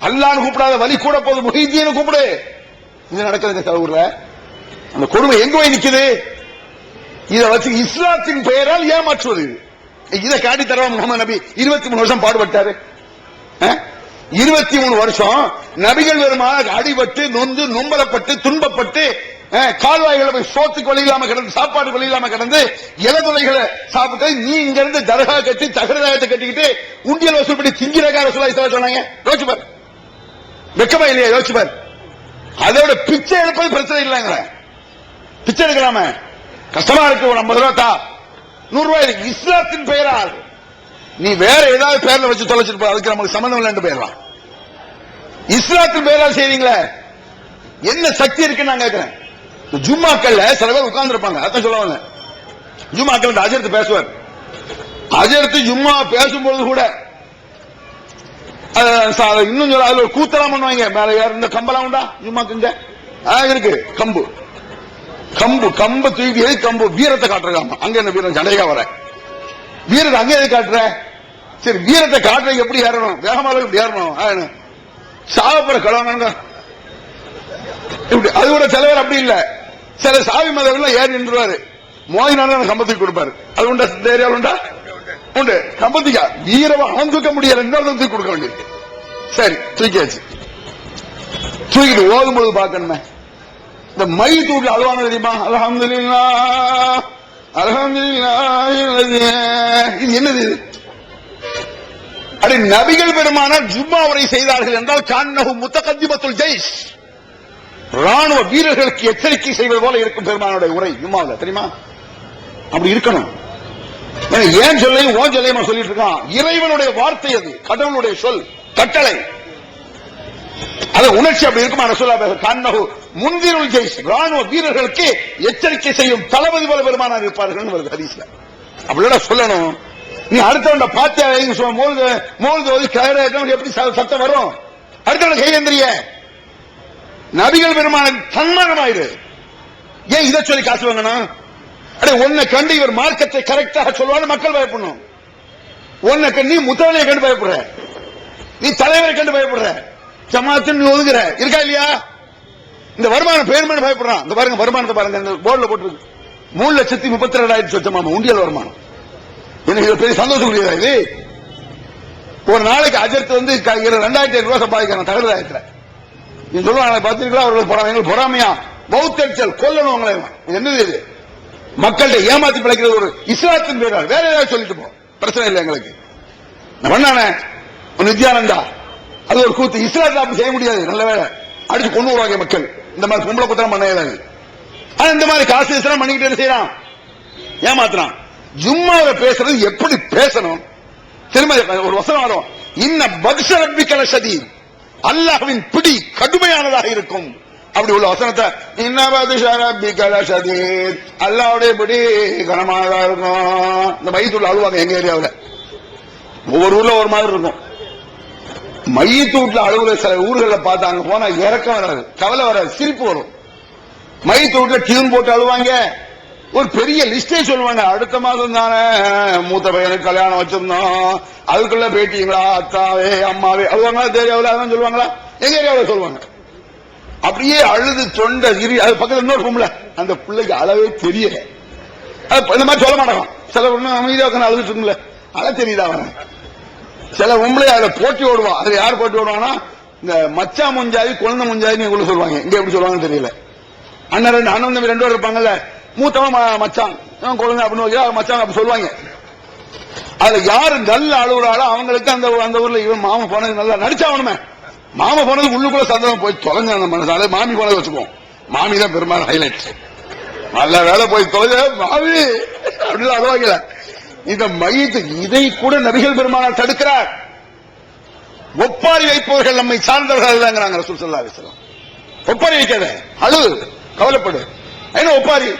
அல்லாஹ்னு கூப்பிடாத வலி கூட போது முஹீத்தீன் கூப்பிடு. இது நடக்குது சில ஊர்ல. அந்த கொடுமை எங்க போய் நிக்குது? இதை வச்சு இஸ்லாத்தின் பெயரால் ஏமாற்றுவது. இதை காட்டி தரவா முகமது நபி 23 வருஷம் பாடுபட்டாரு. 23 வருஷம் நபிகள் பெருமாள் அடிபட்டு நொந்து நொம்பலப்பட்டு துன்பப்பட்டு கால்வாய்களை போய் சோத்துக்கு வழி இல்லாம கிடந்து, சாப்பாடு வழி இல்லாம கிடந்து, இலதுளைகளை சாப்பிட்டு, நீ இங்க இருந்து தர்கா கட்டி தகரதாயத்தை கட்டிக்கிட்டு உண்டியல் வசூல் பண்ணி திங்கிறக்கார சொன்னாங்க. யோசிச்சு பாரு, வெக்கமா இல்லையா? யோசிச்சு பாரு. அதோட பிச்சை எடுப்பது பிரச்சனை இல்லைங்க. பிச்சை எடுக்கலாம, கஷ்டமா இருக்கு, ஒரு 50 ரூபா தா, 100 ரூபாய் இருக்கு. இஸ்லாத்தின் பெயரால் நீ வேற ஏதாவது பேர்ல வச்சு தொலைச்சிட்டு போ, அதுக்கு நமக்கு சம்பந்தம் இல்லைன்னு போயிடலாம். இஸ்லாத்தின் பெயரால் செய்வீங்களே, என்ன சக்தி இருக்குன்னு நான் கேட்கிறேன். ஜும்மாக்கள்ல சில பேர் உட்கார்ந்து இருப்பாங்க, அதான் சொல்லுவாங்க. ஜும்மாக்கள் அஜர்த்து பேசுவார். அஜர்த்து ஜும்மா பேசும்பொழுது கூட இன்னும் சொல்ல அதுல ஒரு கூத்தலாம் பண்ணுவாங்க. மேல இந்த கம்பெல்லாம் உண்டா ஜும்மாக்குங்க? இருக்கு கம்பு, கம்பு தூக்கி கம்பு வீரத்தை காட்டுறாங்க. அங்க என்ன வீரம்? ஜடையா வர வீரத்தை அங்க எது காட்டுற? சரி, வீரத்தை காட்டுற எப்படி ஏறணும்? வேகமா எப்படி ஏறணும்? சாவப்புற கலவாங்க. அது கூட சில பேர் அப்படி இல்ல. சில சாவி மதங்கள் ஏறி நின்றுவாரு, மோதினாலும் கம்பத்துக்கு கொடுப்பாரு. அது உண்டா? இந்த ஏரியாவில் உண்டா? உண்டு. கம்பத்துக்கா வீரமா அவன் தூக்க முடியல, இன்னொரு தூக்கி கொடுக்க வேண்டியது. சரி, தூக்கியாச்சு. தூக்கிட்டு ஓதும் பொழுது பார்க்கணுமே, இந்த மை தூக்கி அழுவாங்க தெரியுமா? அல்ஹம்துலில்லாஹ் அல்ஹம்துலில்லாஹ். இது என்னது? அப்படி நபிகள் பெருமானார் ஜும்மா உரை செய்தார்கள் என்றால் கான்னஹு முத்தகத்திமத்துல் ஜெய்ஷ், ராணுவ வீரர்களுக்கு எச்சரிக்கை செய்வது போல இருக்கும் பெருமானுடைய உரை ஜும்மாவில். தெரியுமா? அப்படி இருக்கணும். ஏன் சொல்லையும் ஓன் சொல்லையும் சொல்லிட்டு இருக்கான். இறைவனுடைய வார்த்தை அது, கடவுளுடைய சொல், கட்டளை. அது உணர்ச்சி அப்படி இருக்குமா? ரசூலுல்லாஹ் கான்னஹு முன்திருல் ஜெய்ஷ், ராணுவ வீரர்களுக்கு எச்சரிக்கை செய்யும் தளபதி போல பெருமானார் இருப்பார்கள் வருது ஹதீஸ்ல. அப்படியோட சொல்லணும். நீ அடுத்தவண்ட பாத்தியா மோல்து கயிறு எப்படி சத்தம் வரும்? அடுத்தவண்ட கையெந்திரிய நபிகள் பெருமான தன்மானமாயிரு. ஏன் இதை சொல்லி காசு வாங்கணும்? அடே உன்னை கண்டு இவர் மார்க்கத்தை கரெக்டாக சொல்வாரு, மக்கள் பயப்படணும். உன்னை கண்டு நீ முத்தவனையை கண்டு பயப்படுற, நீ தலைவரை கண்டு பயப்படுற, ஜமாத்துன்னு ஒதுக்குற, இருக்கா இல்லையா? இந்த வருமானம் பேருமான பயப்படுறான். இந்த பாருங்க வருமானத்தை பாருங்க, இந்த போர்டுல போட்டுருக்கு 3,32,000 சொச்சமாமா உண்டியல் வருமானம். எனக்கு பெரிய சந்தோஷம் முடியாதா? இது ஒரு நாளைக்கு அஜர்த்து வந்து 2,500 ரூபாய் சம்பாதிக்கிறான் தகவலாயத்துல. நீ சொல்லுவாங்க பார்த்துருக்கா அவர்கள் பொறாமையா பௌத்தல் கொல்லணும் அவங்களை. என்னது இது? மக்கள்கிட்ட ஏமாத்தி பிழைக்கிறது ஒரு இஸ்லாத்தின் பேரால். வேற ஏதாவது சொல்லிட்டு போ, பிரச்சனை இல்லை எங்களுக்கு. பண்ணானே நித்யானந்தா, அது ஒரு கூத்து. இஸ்லாத்தில் அப்படி செய்ய முடியாது. நல்ல வேலை அடிச்சு கொண்டு வருவாங்க மக்கள். இந்த மாதிரி பொம்பளை குத்தரம் பண்ண இயலாது. ஆனா இந்த மாதிரி காசு இஸ்லாம் பண்ணிக்கிட்டு செய்யறான், ஏமாத்துறான். ஜும்மாவை பேசுறது எப்படி பேசணும்? திரும்ப ஒரு வசனம் வரும், இன்ன பக்ஷ ரப்பிக்கல ஷதீத், அல்லாஹ்வின் பிடி கடுமையானதாக இருக்கும். அப்படி உள்ள வசனத்தை இன்ன பக்ஷ ரப்பிக்கல ஷதீத், அல்லாஹ்வுடைய பிடி கனமானதா இருக்கும். இந்த மையத்துள்ள அழுவாங்க எங்க ஏரியாவில். ஒவ்வொரு ஊர்ல ஒரு மாதிரி இருக்கும். மையத்து வீட்டுல அழுகுற சில ஊர்களில் பார்த்து அங்க போனா இறக்கம் வராது, கவலை வராது, சிரிப்பு வரும். மையத்து வீட்டுல டியூன் போட்டு அழுவாங்க. ஒரு பெரிய லிஸ்டே சொல்லுவாங்க. அடுத்த மாதம் தானே மூத்த பையனுக்கு கல்யாணம் வச்சிருந்தோம், அதுக்குள்ள பேட்டிங்களா அத்தாவே அம்மாவே அழுவாங்களா? தெரியாதுல அதான் சொல்லுவாங்களா? எங்க ஏரியாவில் சொல்லுவாங்க. அப்படியே அழுது தொண்டை அது பக்கத்துல இன்னொரு பொம்பளை, அந்த பிள்ளைக்கு அளவே தெரியல. இந்த மாதிரி சொல்ல மாட்டாங்க. சில ஒண்ணு அமைதியா உட்காந்து அழுதுட்டு இருக்குல்ல, அழ தெரியுதா அவன்? சில பொம்பளை அதுல போட்டி ஓடுவான். அதுல யார் போட்டி ஓடுவாங்கன்னா இந்த மச்சா முஞ்சாதி குழந்தை முஞ்சாதி உள்ள சொல்லுவாங்க. இங்க எப்படி சொல்லுவாங்கன்னு தெரியல. அண்ணன் அண்ணன் 2 பேர் இருப்பாங்கல்ல, மூத்தவன் மச்சான் குழந்தை அப்படின்னு மச்சான் அப்படி சொல்லுவாங்க. அதுல யாரு நல்ல அழுகுறாளோ அவங்களுக்கு அந்த ஊர்ல இவன் மாமா போனது நல்லா நடிச்சாவணுமே. மாமா போனது உள்ளுக்குள்ள சந்தோஷம் போய் தொலைஞ்ச அந்த மனசால மாமி போனது வச்சுக்குவோம். மாமி தான் பெரும்பாலும் ஹைலைட். நல்ல வேலை போய் தொலைஞ்ச மாமி அப்படின்னு அழுவாங்கல. இந்த மையத்துக்கு இதை கூட நபிகள் பெருமானார் தடுக்கிறார். ஒப்பாரி வைப்பவர்கள் நம்மை சார்ந்தவர்கள் தாங்கிறாங்க ரசூல் ஸல்லல்லாஹு அலைஹி வஸல்லம். ஒப்பாரி வைக்காத, அழு, கவலைப்படு. என்ன ஒப்பாரி?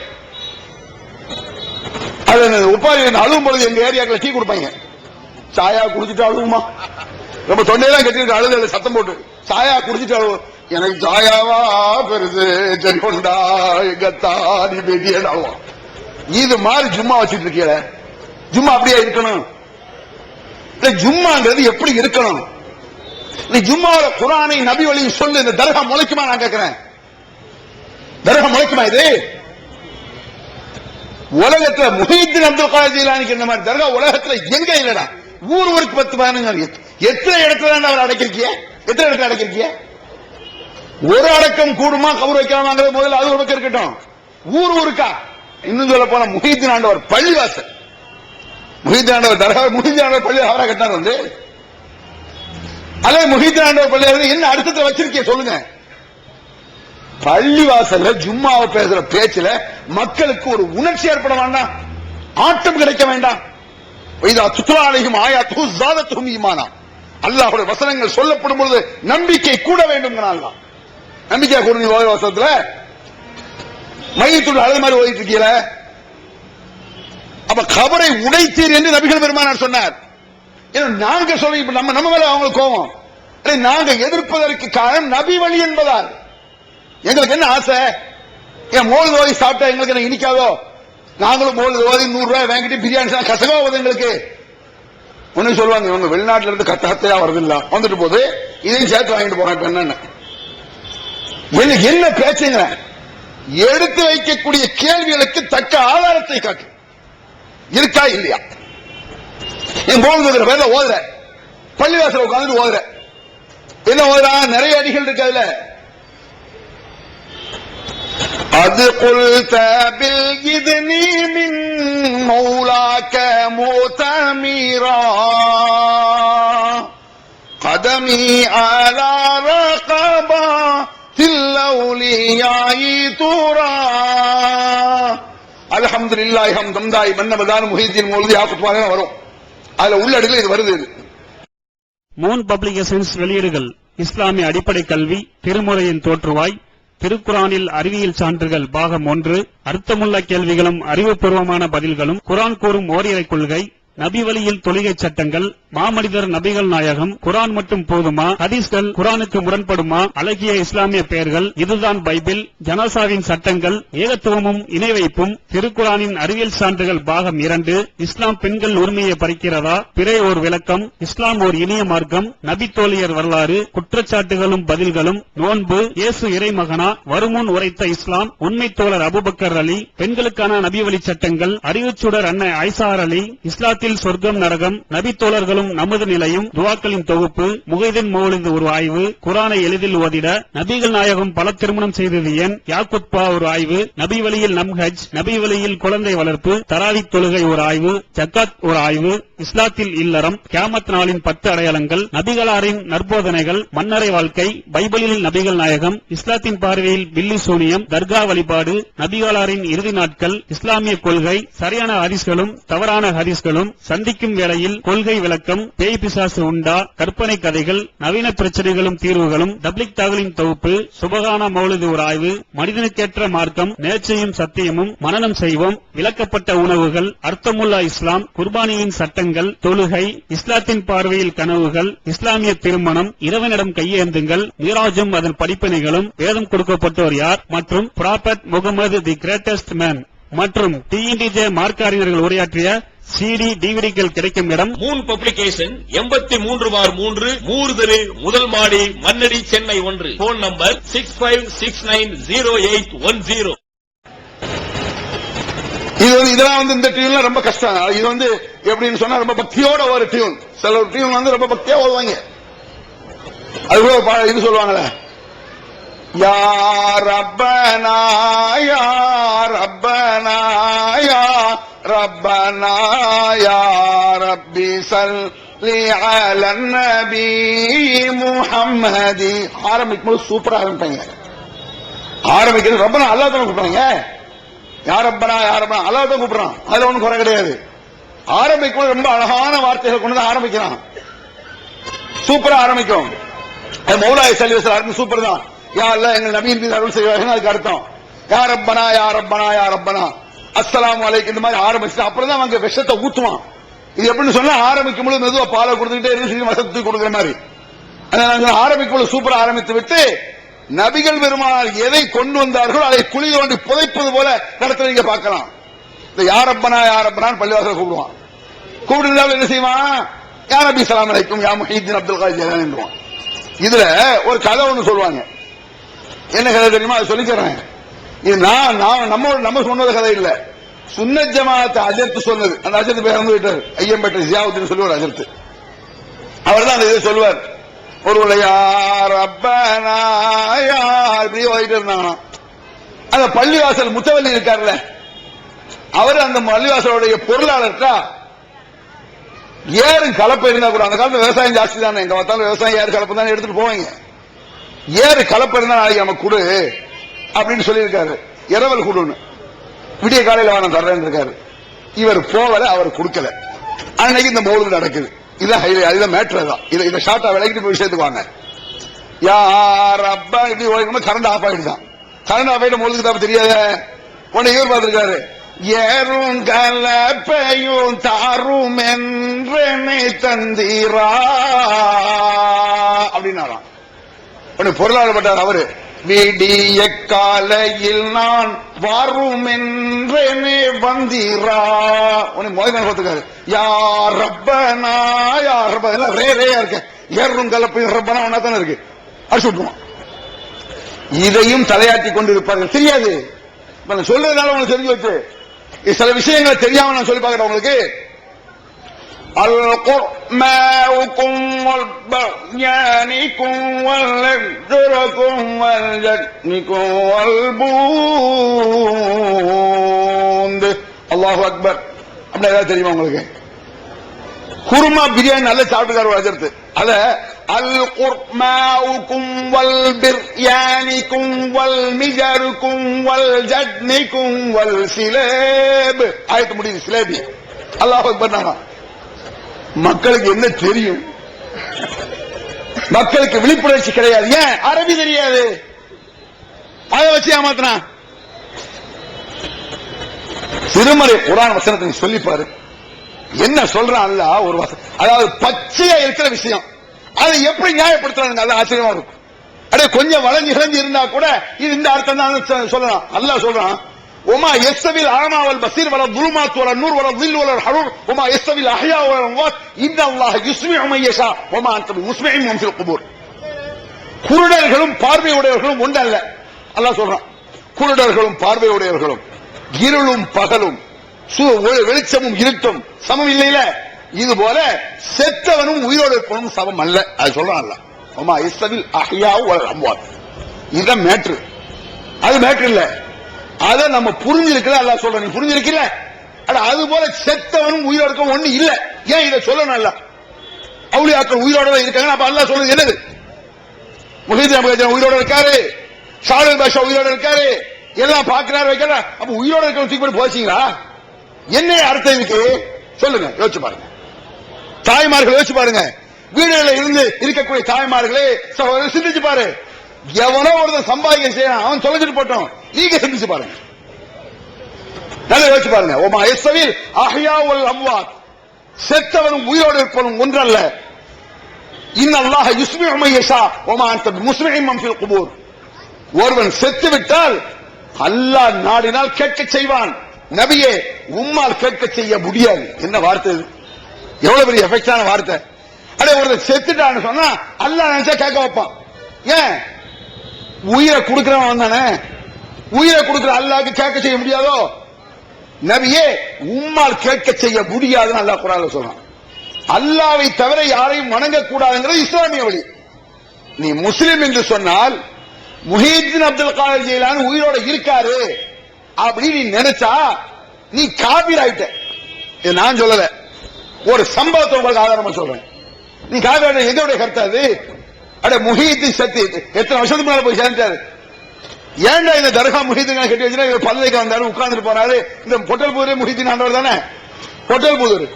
அது ஒப்பாரி அழுவும் பொழுது எங்க ஏரியாக்கள் டீ கொடுப்பாங்க. சாயா குடிச்சிட்டு அழுவுமா? ரொம்ப தொண்டையெல்லாம் கட்டிட்டு அழுது சத்தம் போட்டு சாயா குடிச்சிட்டு அழுவும். எனக்கு சாயாவா பெருசு சரி கொண்டா எங்கத்தா நீ பேட்டியே அழுவான். இது மாதிரி ஜும்மா வச்சுட்டு இருக்கீல, ஜும்மா அப்படியே இருக்கணும். ஜும்மாங்கிறது எப்படி இருக்கணும்? நீ ஜும்மாவோட குர்ஆனை நபி வழி சொல்லு. இந்த தர்கா முளைக்குமா? நான் கேட்கிறேன், தர்கா முளைக்குமா? இது உலகத்துல முஹீத்தீன் அப்துல் காதர் ஜீலானிக்கு இந்த மாதிரி தர்கா உலகத்துல எங்க இல்லடா. ஊருக்கு 10-15 எத்தனை இடத்துல அவர் அடக்கிருக்கிய? எத்தனை இடத்துல அடக்கிருக்கிய? ஒரு அடக்கம் கூடுமா கபர் வைக்கலாமாங்கிறது முதல்ல அது ஒரு பக்கம் இருக்கட்டும். ஊருக்கா? இன்னும் சொல்ல போன முஹீத்தீன் ஆண்டவர் பள்ளிவாசல், முஹீத்தீன் ஆண்டவர் தர்கா, முஹீத்தீன் ஆண்டவர் பள்ளி அவரா கட்டினார் வந்து. அல்லது முஹீத்தீன் ஆண்டவர் பள்ளி என்ன அடுத்தத்துல வச்சிருக்கிய சொல்லுங்க. பள்ளிவாசல்ல ஜும்மாவை பேசுற பேச்சுல மக்களுக்கு ஒரு உணர்ச்சி ஏற்பட வேண்டாம், ஆட்டம் கிடைக்க வேண்டாம். அல்லாஹ்வுடைய வசனங்கள் சொல்லப்படும் பொழுது நம்பிக்கை கூட வேண்டும். நம்பிக்கை கூட. நீ ஓய்வு வசனத்துல மையத்துள்ள அழுது மாதிரி ஓதிட்டு இருக்கீல. அப்ப கபரை உடைத்தீர் என்று நபிகள் பெருமானார் சொன்னார். நாங்க சொல்ல இப்ப நம்ம மேல அவங்களுக்கு கோபம். நாங்க எதிர்ப்பதற்கு காரணம் நபி வழி என்பதால். எங்களுக்கு என்ன ஆசை? என் மோல் ஓதி சாப்பிட்டா எங்களுக்கு என்ன இனிக்காதோ? நாங்களும் மோல் ஓதி 100 ரூபாய் வாங்கிட்டு பிரியாணி கசகா போகுது எங்களுக்கு. ஒண்ணு சொல்லுவாங்க, இவங்க வெளிநாட்டுல இருந்து கத்தையா வருது இல்ல வந்துட்டு போது இதையும் சேர்த்து வாங்கிட்டு போறேன். இப்ப என்ன பேச்சுங்க? எடுத்து வைக்கக்கூடிய கேள்விகளுக்கு தக்க ஆதாரத்தை காட்டு. இருக்கா இல்லையா? என் மோல் பேர்ல ஓதுற, பள்ளிவாசல உட்கார்ந்து ஓதுற, என்ன ஓதுறா? நிறைய அடிகள் இருக்கு அதுல. அது قلت بالإذن من مولاك مؤتمرا على رقبات الأولياء ترى அல்ஹம்துலில்லாஹி ஹம்தம்தாய் மன்னபதான் முஹிதீன் மௌலவி ஆகுத்வான வரும். அதுல உள்ளடக்கில் இது வருது. மூன் பப்ளிகேஷன்ஸ் வெளியீடுகள் இஸ்லாமிய அடிப்படை கல்வி, திருமுறையின் தோற்றுவாய், திருக்குரானில் அறிவியல் சான்றுகள் பாகம் 1, அர்த்தமுள்ள கேள்விகளும் அறிவுபூர்வமான பதில்களும், குரான் கூறும் ஓரிரை கொள்கை, நபி வழியில் தொழுகை சட்டங்கள், மாமனிதர் நபிகள் நாயகம், குரான் மட்டும் போதுமா, ஹதீஸ்கள் குரானுக்கு முரண்படுமா, அழகிய இஸ்லாமிய பெயர்கள், இதுதான் பைபிள், ஜனாசாவின் சட்டங்கள், ஏகத்துவமும் இணை வைப்பும், திருக்குரானின் அறிவியல் சான்றுகள் பாகம் 2, இஸ்லாம் பெண்கள் உரிமையை பறிக்கிறதா, பிறை ஓர் விளக்கம், இஸ்லாம் ஓர் இனிய மார்க்கம், நபி தோழியர் வரலாறு, குற்றச்சாட்டுகளும் பதில்களும், நோன்பு, இயேசு இறைமகனா, வருமுன் உரைத்த இஸ்லாம், உண்மை தோழர் அபூபக்கர் அலி, பெண்களுக்கான நபி வழி சட்டங்கள், அறிவுச்சுடர் அன்னை ஐசார் அலி, இஸ்லாத்தில் சொர்க்கம் நரகம், நபி தோழர்களும் நமது நிலையும், துவாக்களின் தொகுப்பு, முகைதீன் மௌலிது ஒரு ஆய்வு, குரானை எளிதில் ஓதிட, நபிகள் நாயகம் பல திருமணம் செய்தது ஏன், யாக்குத்பா ஒரு ஆய்வு, நபி வழியில் நம்ஹஜ், நபி வழியில் குழந்தை வளர்ப்பு, தராவி தொழுகை ஒரு ஆய்வு, ஜக்காத் ஒரு ஆய்வு, இஸ்லாத்தில் இல்லறம், கியாமத் நாளின் 10 அடையாளங்கள், நபிகளாரின் நற்போதனைகள், மன்னரை வாழ்க்கை, பைபிளில் நபிகள் நாயகம், இஸ்லாத்தின் பார்வையில் பில்லி சூனியம், தர்கா வழிபாடு, நபிகளாரின் இறுதி நாட்கள், இஸ்லாமிய கொள்கை, சரியான ஹதீஸ்களும் தவறான ஹதீஸ்களும், சந்திக்கும் வேளையில் கொள்கை விளக்கம், பேய் பிசாசு உண்டா, கற்பனை கதைகள், நவீன பிரச்சனைகளும் தீர்வுகளும், தப்லிக் தகவலின் தொகுப்பு, சுபகான மௌலிது ஒரு ஆய்வு, மனிதனுக்கேற்ற மார்க்கம், நேர்ச்சையும் சத்தியமும், மனனம் செய்வோம், விளக்கப்பட்ட உணவுகள், அர்த்தமுல்லா இஸ்லாம், குர்பானியின் சட்டங்கள், தொழுகை, இஸ்லாத்தின் பார்வையில் கனவுகள், இஸ்லாமிய திருமணம், இறைவனிடம் கையேந்துங்கள், மீராஜும் அதன் படிப்பினைகளும், வேதம் கொடுக்கப்பட்டோர் யார், மற்றும் prophet Mohammed the greatest man மற்றும் டிஎன்டிஜே மார்க்க அறிஞர்கள் உரையாற்றிய CD டிவிடிகள் கிடைக்கும் இடம் மூன் பப்ளிகேஷன் 83/3 மூர்தரு முதல் மாடி மன்னடி சென்னை 1. Phone number 65690810. இதெல்லாம் இந்த டியூன்ல ரொம்ப கஷ்டம். இது எப்படின்னு சொன்னா ரொம்ப பக்தியோட ஒரு டியூன். சில ஒரு டியூன் ரொம்ப பக்தியா ஓதுவாங்க. அது கூட இது சொல்லுவாங்களே, யா ரப்பனா யா ரப்பனா யா ரப்பனா யா ரப்பி ஸல்லி அலன் நபி முஹம்மதி. ஆரம்பிக்கும்போது சூப்பரா ஆரம்பிப்பாங்க. ஆரம்பிக்கிறது ரப்பனா அல்லாஹ் தான் கூப்பிடுறாங்க. யா ரப்பனா யா ரப்பனா அல்லாஹ் தான் கூப்பிடுறான். அதுல ஒண்ணும் குறை கிடையாது. ஆரம்பிக்கும்போது ரொம்ப அழகான வார்த்தைகள் கொண்டு தான் ஆரம்பிக்கிறான். சூப்பரா ஆரம்பிக்கும். மௌலாய் ஸல்லல்லாஹு அலைஹி வஸல்லம் சூப்பர் தான். யா அல்லாஹ் எங்கள் நபியின் மீது அருள் செய்வார்கள். அதுக்கு அர்த்தம் யா ரப்பனா யா ரப்பனா யா ரப்பனா அஸ்ஸலாமு அலைக்கும் இந்த மாதிரி ஆரம்பிச்சு அப்புறம் தான் அவங்க விஷத்தை ஊத்துவான். இது எப்படின்னு சொன்னா ஆரம்பிக்கும் போது மெதுவா பாலை கொடுத்துக்கிட்டே வசத்து கொடுக்குற மாதிரி. ஆரம்பிக்கும் போது சூப்பரா ஆரம்பித்து விட்டு நபிகள் பெருமானார் எதை கொண்டு வந்தார்களோ அதை குழி தோண்டி புதைப்பது போல நடத்த நீங்க பார்க்கலாம். இந்த யா ரப்பனா யா ரப்பனான்னு பள்ளிவாசல் கூப்பிடுவான். கூப்பிட்டு என்ன செய்வான், யா நபி ஸல்லல்லாஹு அலைக்கும் யா முஹிதீன் அப்துல் காதிர் ஜிலானின்னுவான். இதுல ஒரு கதை ஒண்ணு சொல்லுவாங்க. என்ன கதை தெரியுமா? அது சொல்லிக்கிறேன். இது நம்ம சொன்னது கதை இல்ல, சுன்னத் ஜமாஅத் அஜர்த்து சொன்னது. அந்த அஜர்த்து பேர் வந்து விட்டார், ஐயம்பேட்டை ஜியாவுத்தீன் சொல்லுவார் அஜர்த்து. அவர் தான் இதை சொல்லுவார். ஒரு யார் ரப்பனா யார் இப்படி ஓடிட்டு இருந்தாங்க. அந்த பள்ளிவாசல் முத்தவல்லி இருக்காருல்ல, அவர் அந்த பள்ளிவாசலுடைய பொருளாளர்கிட்ட ஏறும் கலப்பை இருந்தா கூட, அந்த காலத்துல விவசாயம் ஜாஸ்தி தானே, எங்க பார்த்தாலும் விவசாயம் ஏறு கலப்பு தானே எடுத்துட்டு போவாங்க. ஏறு கலப்பை இருந்தா நாளைக்கு நம்ம கொடு அப்படின்னு சொல்லியிருக்காரு. இரவல் கொடுன்னு விடிய காலையில வாங்க தர்றேன்னு இருக்காரு. இவர் போகல, அவர் கொடுக்கல. அன்னைக்கு இந்த மௌலிது நடக்குது. இதுதான் மேட்டர் தான். இதை ஷார்ட்டா விளக்கிட்டு போய் விஷயத்துக்கு வாங்க. யார் அப்பா இப்படி ஓடிக்கணும், கரண்ட் ஆஃப் ஆயிடுதான். கரண்ட் ஆஃப் ஆயிட்டு மௌலிதுக்கு தான் தெரியாத உடனே இவர் பார்த்திருக்காரு. ஏறும் கலப்பையும் தாரும் என்றனை தந்தீரா அப்படின்னாராம். உடனே பொருளாளர் பட்டார் அவரு. விடிய காலையில் நான் வரும் என்றே வந்தீரா. உடனே மோதல் பார்த்துக்காரு. யார் ரப்பனா யார் ரப்பனா ரேயா இருக்க, ஏறும் கலப்பையும் ரப்பனா ஒன்னா தானே இருக்கு, அடிச்சு விட்டுருவான். இதையும் தலையாட்டி கொண்டு இருப்பார்கள். தெரியாது, சொல்றதுனால உங்களுக்கு தெரிஞ்சு வச்சு சில விஷயங்களை தெரியாம நான் சொல்லி பார்க்கிறேன் உங்களுக்கு. القرماؤكم والبريانكم واللجركم والجكنكم والبوند. அல்லாஹு அக்பர். அப்படி ஏதாவது தெரியுமா உங்களுக்கு? குருமா பிரியாணி நல்லா சாப்பிட்டுக்காரு அஜர்த்து. அத அல் குர்மாவுக்கும் வல் பிர்யானிக்கும் வல் மிஜருக்கும் வல் ஜட்னிக்கும் வல் சிலேப். ஆயத்து முடியுது சிலேபி. அல்லாஹ் அக்பர். மக்களுக்கு என்ன தெரியும்? மக்களுக்கு விழிப்புணர்ச்சி கிடையாது. ஏன்? அரபி தெரியாது. அதை வச்சு ஏமாத்தினா. திருமறை குர்ஆன் வசனத்தை சொல்லி பாரு, என்ன சொல்றான் அல்லாஹ். ஒரு அதாவது பச்சையா இருக்கிற விஷயம் அதை எப்படி நியாயப்படுத்துறாங்க? அது ஆச்சரியமா இருக்கும். அப்படியே கொஞ்சம் வளைஞ்சு கிழஞ்சு இருந்தா கூட இது இந்த அர்த்தம் தான் சொல்லலாம். அல்லாஹ் சொல்றான், وما يستوي الأعمى والبصير ولا الظلمات ولا النور ولا الظل ولا الحرور وما يستوي الأحياء ولا الأموات إن الله يسمع من يشاء وما أنت بمسمع من في القبور. குருடர்களும் பார்வையுடையவர்களும் ஒன்றல்ல. அல்லாஹ் சொல்றான், குருடர்களும் பார்வையுடையவர்களும் இருளும் பகலும் வெளிச்சமும் இருட்டும் சமம் இல்லையில, இது போல செத்தவனும் உயிரோடு இருப்பவனும் சமம் அல்ல. அது சொல்றான் அல்லாஹ். وما يستوي الأحياء ولا الأموات. இதுதான் மேட்ரு. அது மேட்ரு இல்ல. அத நம்ம புரிஞ்சிருக்கல. அல்லாஹ் சொல்ற, நீ புரிஞ்சிருக்கல. அது போல செத்தவனும் உயிரோடு இருக்க ஒண்ணு இல்ல. ஏன் இதை சொல்லணும்? அல்லாஹ் அவுலியாக்கள் உயிரோட இருக்காங்க. அப்ப அல்லாஹ் சொல்றது என்னது? முஹீதீன் உயிரோட இருக்காரு, ஷாஹில் பாஷா உயிரோட இருக்காரு, எல்லாம் பாக்குறாரு வைக்கிறார். அப்ப உயிரோட இருக்க தூக்கி போய் போச்சீங்களா? என்ன அர்த்தம் இதுக்கு? சொல்லுங்க, யோசிச்சு பாருங்க. தாய்மார்கள் யோசிச்சு பாருங்க. வீடுகளில் இருந்து இருக்கக்கூடிய தாய்மார்களே சகோதரர் சிந்திச்சு பாரு. எவனோ ஒருத்தன் சம்பாதிக்க செய்யறான், அவன் தொலைஞ்சிட்டு போட்டோம். நீங்க சிந்திச்சு பாருங்க, நல்லா யோசிச்சு பாருங்க. ஓமா எஸ்ஸவில் அஹ்யா வல் அம்வாத், செத்தவனும் உயிரோடு இருப்பவனும் ஒன்றல்ல. இன்னல்லாஹ யுஸ்மிஉ மன் யஷா வமா அன்த பிமுஸ்மிஇன் மன் ஃபில் குபூர். ஒருவன் செத்து விட்டால் அல்லாஹ் நாடினால் கேட்க செய்வான். நபியே, உம்மால் கேட்க செய்ய முடியாது. என்ன வார்த்தை இது? எவ்வளவு பெரிய எஃபெக்டான வார்த்தை. அடே, ஒருத்தன் செத்துட்டான்னு சொன்னா அல்லாஹ் நினைச்சா கேட்க வைப்பான். ஏன்? உயிரை கொடுக்கிறவன் தானே. உயிரை கொடுக்கிற அல்லாஹ்க்கு கேட்க செய்ய முடியாதோ? நபியே, உம்மால் கேட்க செய்ய முடியாதுன்னு அல்லாஹ் குர்ஆன்ல சொல்றான். அல்லாஹ்வை தவிர யாரையும் வணங்க கூடாதுங்கிறது இஸ்லாமிய வழி. நீ முஸ்லிம் என்று சொன்னால் முஹீதீன் அப்துல் காதர் ஜீலானி உயிரோட இருக்காரு அப்படி நீ நினைச்சா நீ காபீர் ஆயிட்ட. இது நான் சொல்லல, ஒரு சம்பவத்தை உங்களுக்கு ஆதாரமா சொல்றேன். நீ காபீர் எதோடைய கருத்து அது? அட, முஹீதீன் சக்தி எத்தனை வருஷத்துக்கு மேல போய் சேர்ந்தாரு. ஏன்டா இந்த தர்கா முஹீதீன் கட்டி வச்சுனா இவர் பல்லைக்கு வந்தாரு, உட்கார்ந்துட்டு போறாரு. இந்த பொட்டல் புதூரே முஹீதீன் ஆண்டவர் தானே. பொட்டல் புதூர்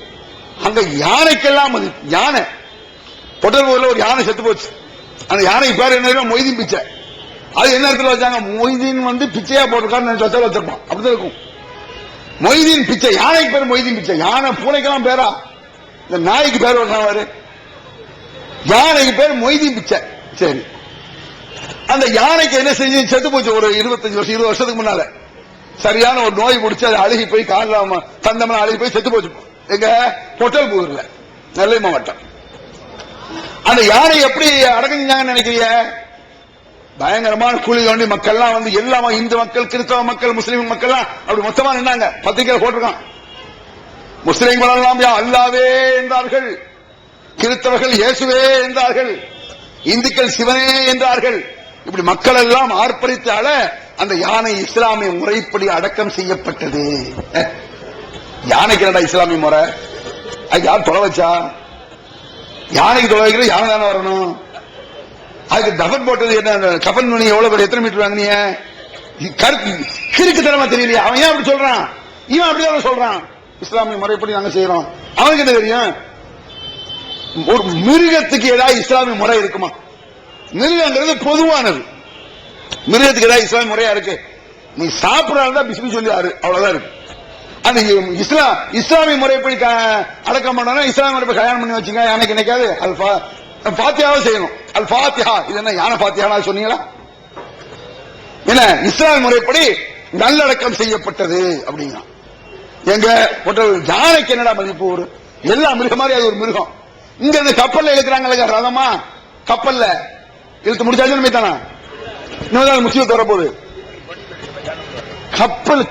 அங்க யானைக்கெல்லாம் அது யானை. பொட்டல் புதூர்ல ஒரு யானை செத்து போச்சு. அந்த யானைக்கு பேர் என்ன? மொய்தீன் பிச்சை. அது என்ன இடத்துல வச்சாங்க? மொய்தீன் பிச்சையா போட்டிருக்காரு வச்சிருப்பான். அப்படிதான் இருக்கும். மொய்தீன் பிச்சை. யானைக்கு பேர் மொய்தீன் பிச்சை. யானை பூனைக்கெல்லாம் பேரா? இந்த நாய்க்கு பேர் வச்சாரு. யானைக்கு பேர் மொய்தீன் பிச்சை. சரி, அந்த யானைக்கு என்ன செஞ்சு செத்து போச்சு ஒரு 25 வருஷம் 20 வருஷத்துக்கு முன்னால. சரியான ஒரு நோய் முடிச்சு அது அழுகி போய் காலில் தந்தமெல்லாம் அழுகி போய் செத்து போச்சு. எங்க? பொட்டல் புதூர்ல, நெல்லை மாவட்டம். அந்த யானை எப்படி அடங்குஞ்சாங்கன்னு நினைக்கிறீங்க? பயங்கரமான கூலி தோண்டி மக்கள்லாம் வந்து எல்லாமே இந்து மக்கள், கிறிஸ்தவ மக்கள், முஸ்லீம் மக்கள் அப்படி மொத்தமா நின்னாங்க. பத்திரிகையில் போட்டிருக்கான். முஸ்லீம்கள் எல்லாம் அல்லாவே என்றார்கள், கிறிஸ்தவர்கள் இயேசுவே என்றார்கள், இந்துக்கள் சிவனே என்றார்கள். இப்படி மக்கள் எல்லாம் ஆர்ப்பரித்தால அந்த யானை இஸ்லாமிய முறைப்படி அடக்கம் செய்யப்பட்டது. யானைக்கு என்னடா இஸ்லாமிய முறை? அது யார் தொலை வச்சா? யானைக்கு தொலை வைக்கிறது யானை தானே வரணும். அதுக்கு தஃபன் போட்டது என்ன? கஃபன் மணி எவ்வளவு பேர், எத்தனை மீட்டர் வாங்கினீங்க? கிறுக்கு தரமா தெரியலையா? அவன் ஏன் அப்படி சொல்றான்? இவன் அப்படிதான் சொல்றான். இஸ்லாமிய முறைப்படி நாங்க செய்யறோம். அவனுக்கு என்ன தெரியும்? ஒரு மிருகத்துக்கு ஏதாவது இஸ்லாமிய முறை இருக்குமா? மிருகங்கிறது பொதுவானது. மிருகத்துக்கு ஏதாவது இஸ்லாமிய முறையா இருக்கு? நீ சாப்பிடாதான் பிஸ்மி சொல்லி அவ்வளவுதான் இருக்கு. அந்த இஸ்லாமிய முறைப்படி அடக்கம் பண்ணா இஸ்லாமிய முறைப்படி கல்யாணம் பண்ணி வச்சுங்க. யானைக்கு நினைக்காது. அது பாத்தியாவும் செய்யணும். அல் ஃபாத்திஹா. இது என்ன யானை பாத்தியா சொன்னீங்களா? என்ன? இஸ்லாமிய முறைப்படி நல்லடக்கம் செய்யப்பட்டது அப்படிங்க. எங்க யானைக்கு என்னடா மதிப்பு? ஒரு எல்லா மிருகம் மாதிரி அது ஒரு மிருகம். இங்க இந்த கப்பல்ல இழுக்கிறாங்க ரதமா, கப்பல்ல இழுத்து முடிச்சாச்சு தானா? இன்னும் முஸ்லீம் வரப்போகுது.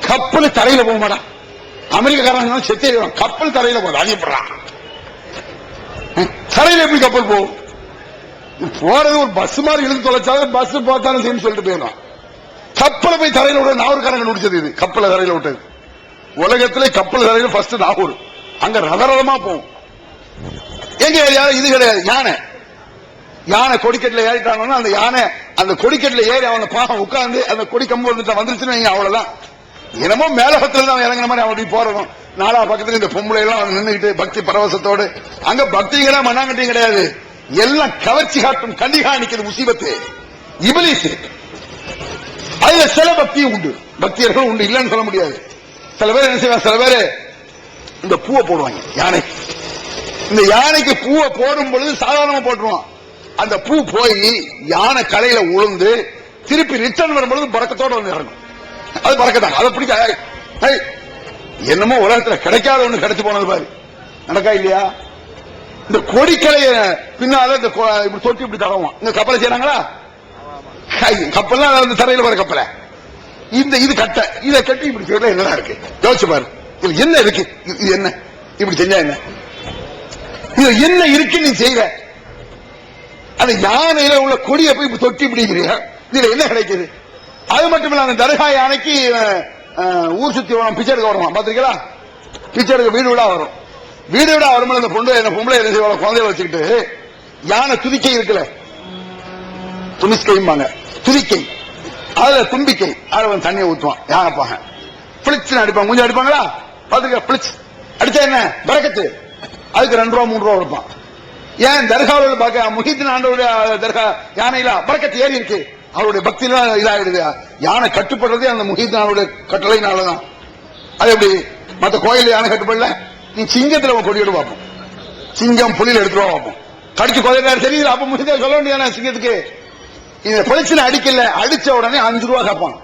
கப்பல் தரையில போக மாட்டான். அமெரிக்காரங்க செத்தே கப்பல் தரையில போகுது. அழியப்படுறான். தரையில எப்படி கப்பல் போகும்? போறது ஒரு பஸ் மாதிரி இழுத்து தொலைச்சாலும் பஸ் பார்த்தாலும் செய்யணும் சொல்லிட்டு போயிடலாம். கப்பலை போய் தரையில விட நாகூர்காரங்க முடிச்சது. இது கப்பலை தரையில விட்டது. உலகத்திலே கப்பல் தரையில ஃபர்ஸ்ட் நாகூர். அங்க ரதரதமா போகும். எங்க ஏரியா இது கிடையாது. யானை யானை கொடிக்கட்டில ஏறிட்டாங்கன்னா அந்த யானை அந்த கொடிக்கட்டில ஏறி அவனை பாகம் உட்கார்ந்து அந்த கொடி கம்பு வந்துருச்சுன்னு அவ்வளவுதான். என்னமோ மேலகத்துல தான் இறங்குற மாதிரி அப்படி போறதும். நாலா பக்கத்துல இந்த பொம்பளை எல்லாம் நின்றுகிட்டு பக்தி பரவசத்தோடு, அங்க பக்திங்களா மண்ணாங்கட்டியும் கிடையாது, எல்லாம் கவர்ச்சி காட்டும் கண்டிகா நிக்கிறது முசீபத்து இபிலிஸ். அதுல சில பக்தியும் உண்டு, பக்தியர்கள் உண்டு, இல்லன்னு சொல்ல முடியாது. சில பேர் என்ன செய்வாங்க, சில பேர் இந்த பூவை போடுவாங்க யானை. இந்த யானைக்கு பூவை போடும் பொழுது சாதாரணமா போட்டுருவான். அந்த பூ போய் யானை கலையில உளுந்து திருப்பி ரிட்டர்ன் வரும்பொழுது பறக்கத்தோட வந்து இறங்கும். அது பறக்கத்தான், அதை பிடிக்க என்னமோ உலகத்துல கிடைக்காத ஒண்ணு கிடைச்சு போனது பாரு, நடக்கா இல்லையா? இந்த கொடிக்கலைய பின்னால இந்த இப்படி தொட்டி இப்படி தடவான். இந்த கப்பலை செய்யறாங்களா? கப்பல் தரையில வர கப்பலை இந்த இது கட்ட இதை கட்டி இப்படி செய்யல என்னடா இருக்கு யோசிச்சு பாரு. இது என்ன இருக்கு, இது என்ன இப்படி செஞ்சா என்ன, இது என்ன இருக்கு நீ செய்யற? அந்த யானையில உள்ள கொடியை போய் இப்படி தொட்டி பிடிக்கிறீங்க, இதுல என்ன கிடைக்குது? அது மட்டும் இல்ல, அந்த தர்கா யானைக்கு ஊர் சுத்தி வரும், பிச்சை எடுக்க வருவான் பாத்திருக்கீங்களா? பிச்சை எடுக்க வீடு வீடா வரும். வீடு வீடா வரும்போது அந்த பொம்பளை என்ன செய்வாங்க, குழந்தைகளை வச்சுக்கிட்டு யானை துதிக்கை இருக்குல்ல, துணிக்கைம்பாங்க, துதிக்கை, அதுல தும்பிக்கை, அதுல தண்ணியை ஊற்றுவான் யானைப்பாங்க. பிளிச்சு அடிப்பாங்க, கொஞ்சம் அடிப்பாங்களா பாத்துக்க, பிளிச்சு அடிச்சா என்ன பரக்கத்து, அதுக்கு 2 ரூபா 3 ரூபா கொடுப்பான். ஏன் தர்காவில் பார்க்க முஹிதீன் ஆண்டவருடைய தர்கா யானையில பரக்கத்து ஏறி இருக்கு, அவருடைய பக்தியில இதாயிடுது. யானை கட்டுப்படுறதே அந்த முஹிதீன் ஆண்டவருடைய கட்டளையினாலதான். அது எப்படி மற்ற கோயில் யானை கட்டுப்படல? நீ சிங்கத்துல கொடியோடு பார்ப்போம், சிங்கம் புலியில எடுத்துருவா பார்ப்போம், கடிச்சு கொலையாரு தெரியல. அப்ப முஹிதீன் சொல்ல வேண்டிய சிங்கத்துக்கு இந்த பொலிச்சில அடிக்கல, அடிச்ச உடனே 5 ரூபா கேட்பான்.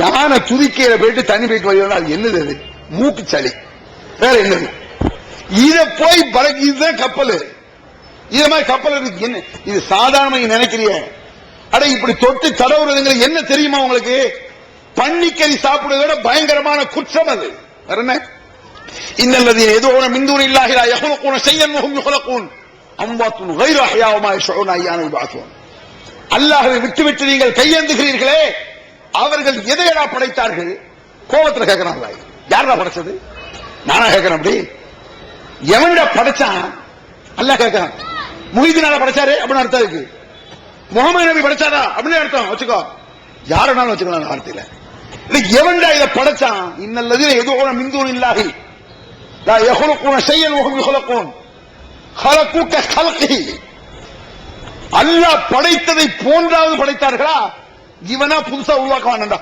யானை துதிக்கையில போயிட்டு தண்ணி போயிட்டு வருவாங்க, அது என்னது, அது மூக்கு சளி, வேற என்னது? இத போய் பறக்க, இதுதான் கப்பல். இத மாதிரி கப்பல் இருக்கு என்ன? இது சாதாரண நினைக்கிறிய? அட இப்படி தொட்டு தடவுறதுங்க என்ன தெரியுமா உங்களுக்கு? பன்னிக்கறி சாப்பிடுவதை விட பயங்கரமான குற்றம் அது. வேற என்ன? இன்னல்லதீன யதுஊன மின் தூனில்லாஹி லா யஹ்லுகூன ஷைஅன் வஹும் யுஹ்லகூன் அம்வாத்துன் கைரு அஹ்யா வமா யஷ்உன அய்யான யுபஅஸூன். அல்லாஹ்வை விட்டுவிட்டு நீங்கள் கையேந்துகிறீர்களே, அவர்கள் எதையடா படைத்தார்கள்? கோபத்துல கேட்கிறாங்க, யாரா படைச்சது? நானா கேட்கிறேன். அப்படி எவன்டா படைச்சான்? அல்லாஹ் கேட்கிறான். முஹிதீனால படைச்சாரு அப்படின்னு அர்த்தம் இருக்கு. முகமது நபி படைச்சாரா அப்படின்னு அர்த்தம் வச்சுக்கோ, யாருனாலும் வச்சுக்கலாம் வார்த்தையில. எவன்டா இதை படைச்சான்? இன்னல்லதீன யதுஊன மின் தூனில்லாஹி லா யஹ்லுகூன ஷைஅன் வஹும் யுஹ்லகூன் ஹலகு கஹல்கிஹி. அல்லாஹ் படைத்ததை போன்றாவது படைத்தார்களா? இவனா புதுசா உருவாக்குவான்டா.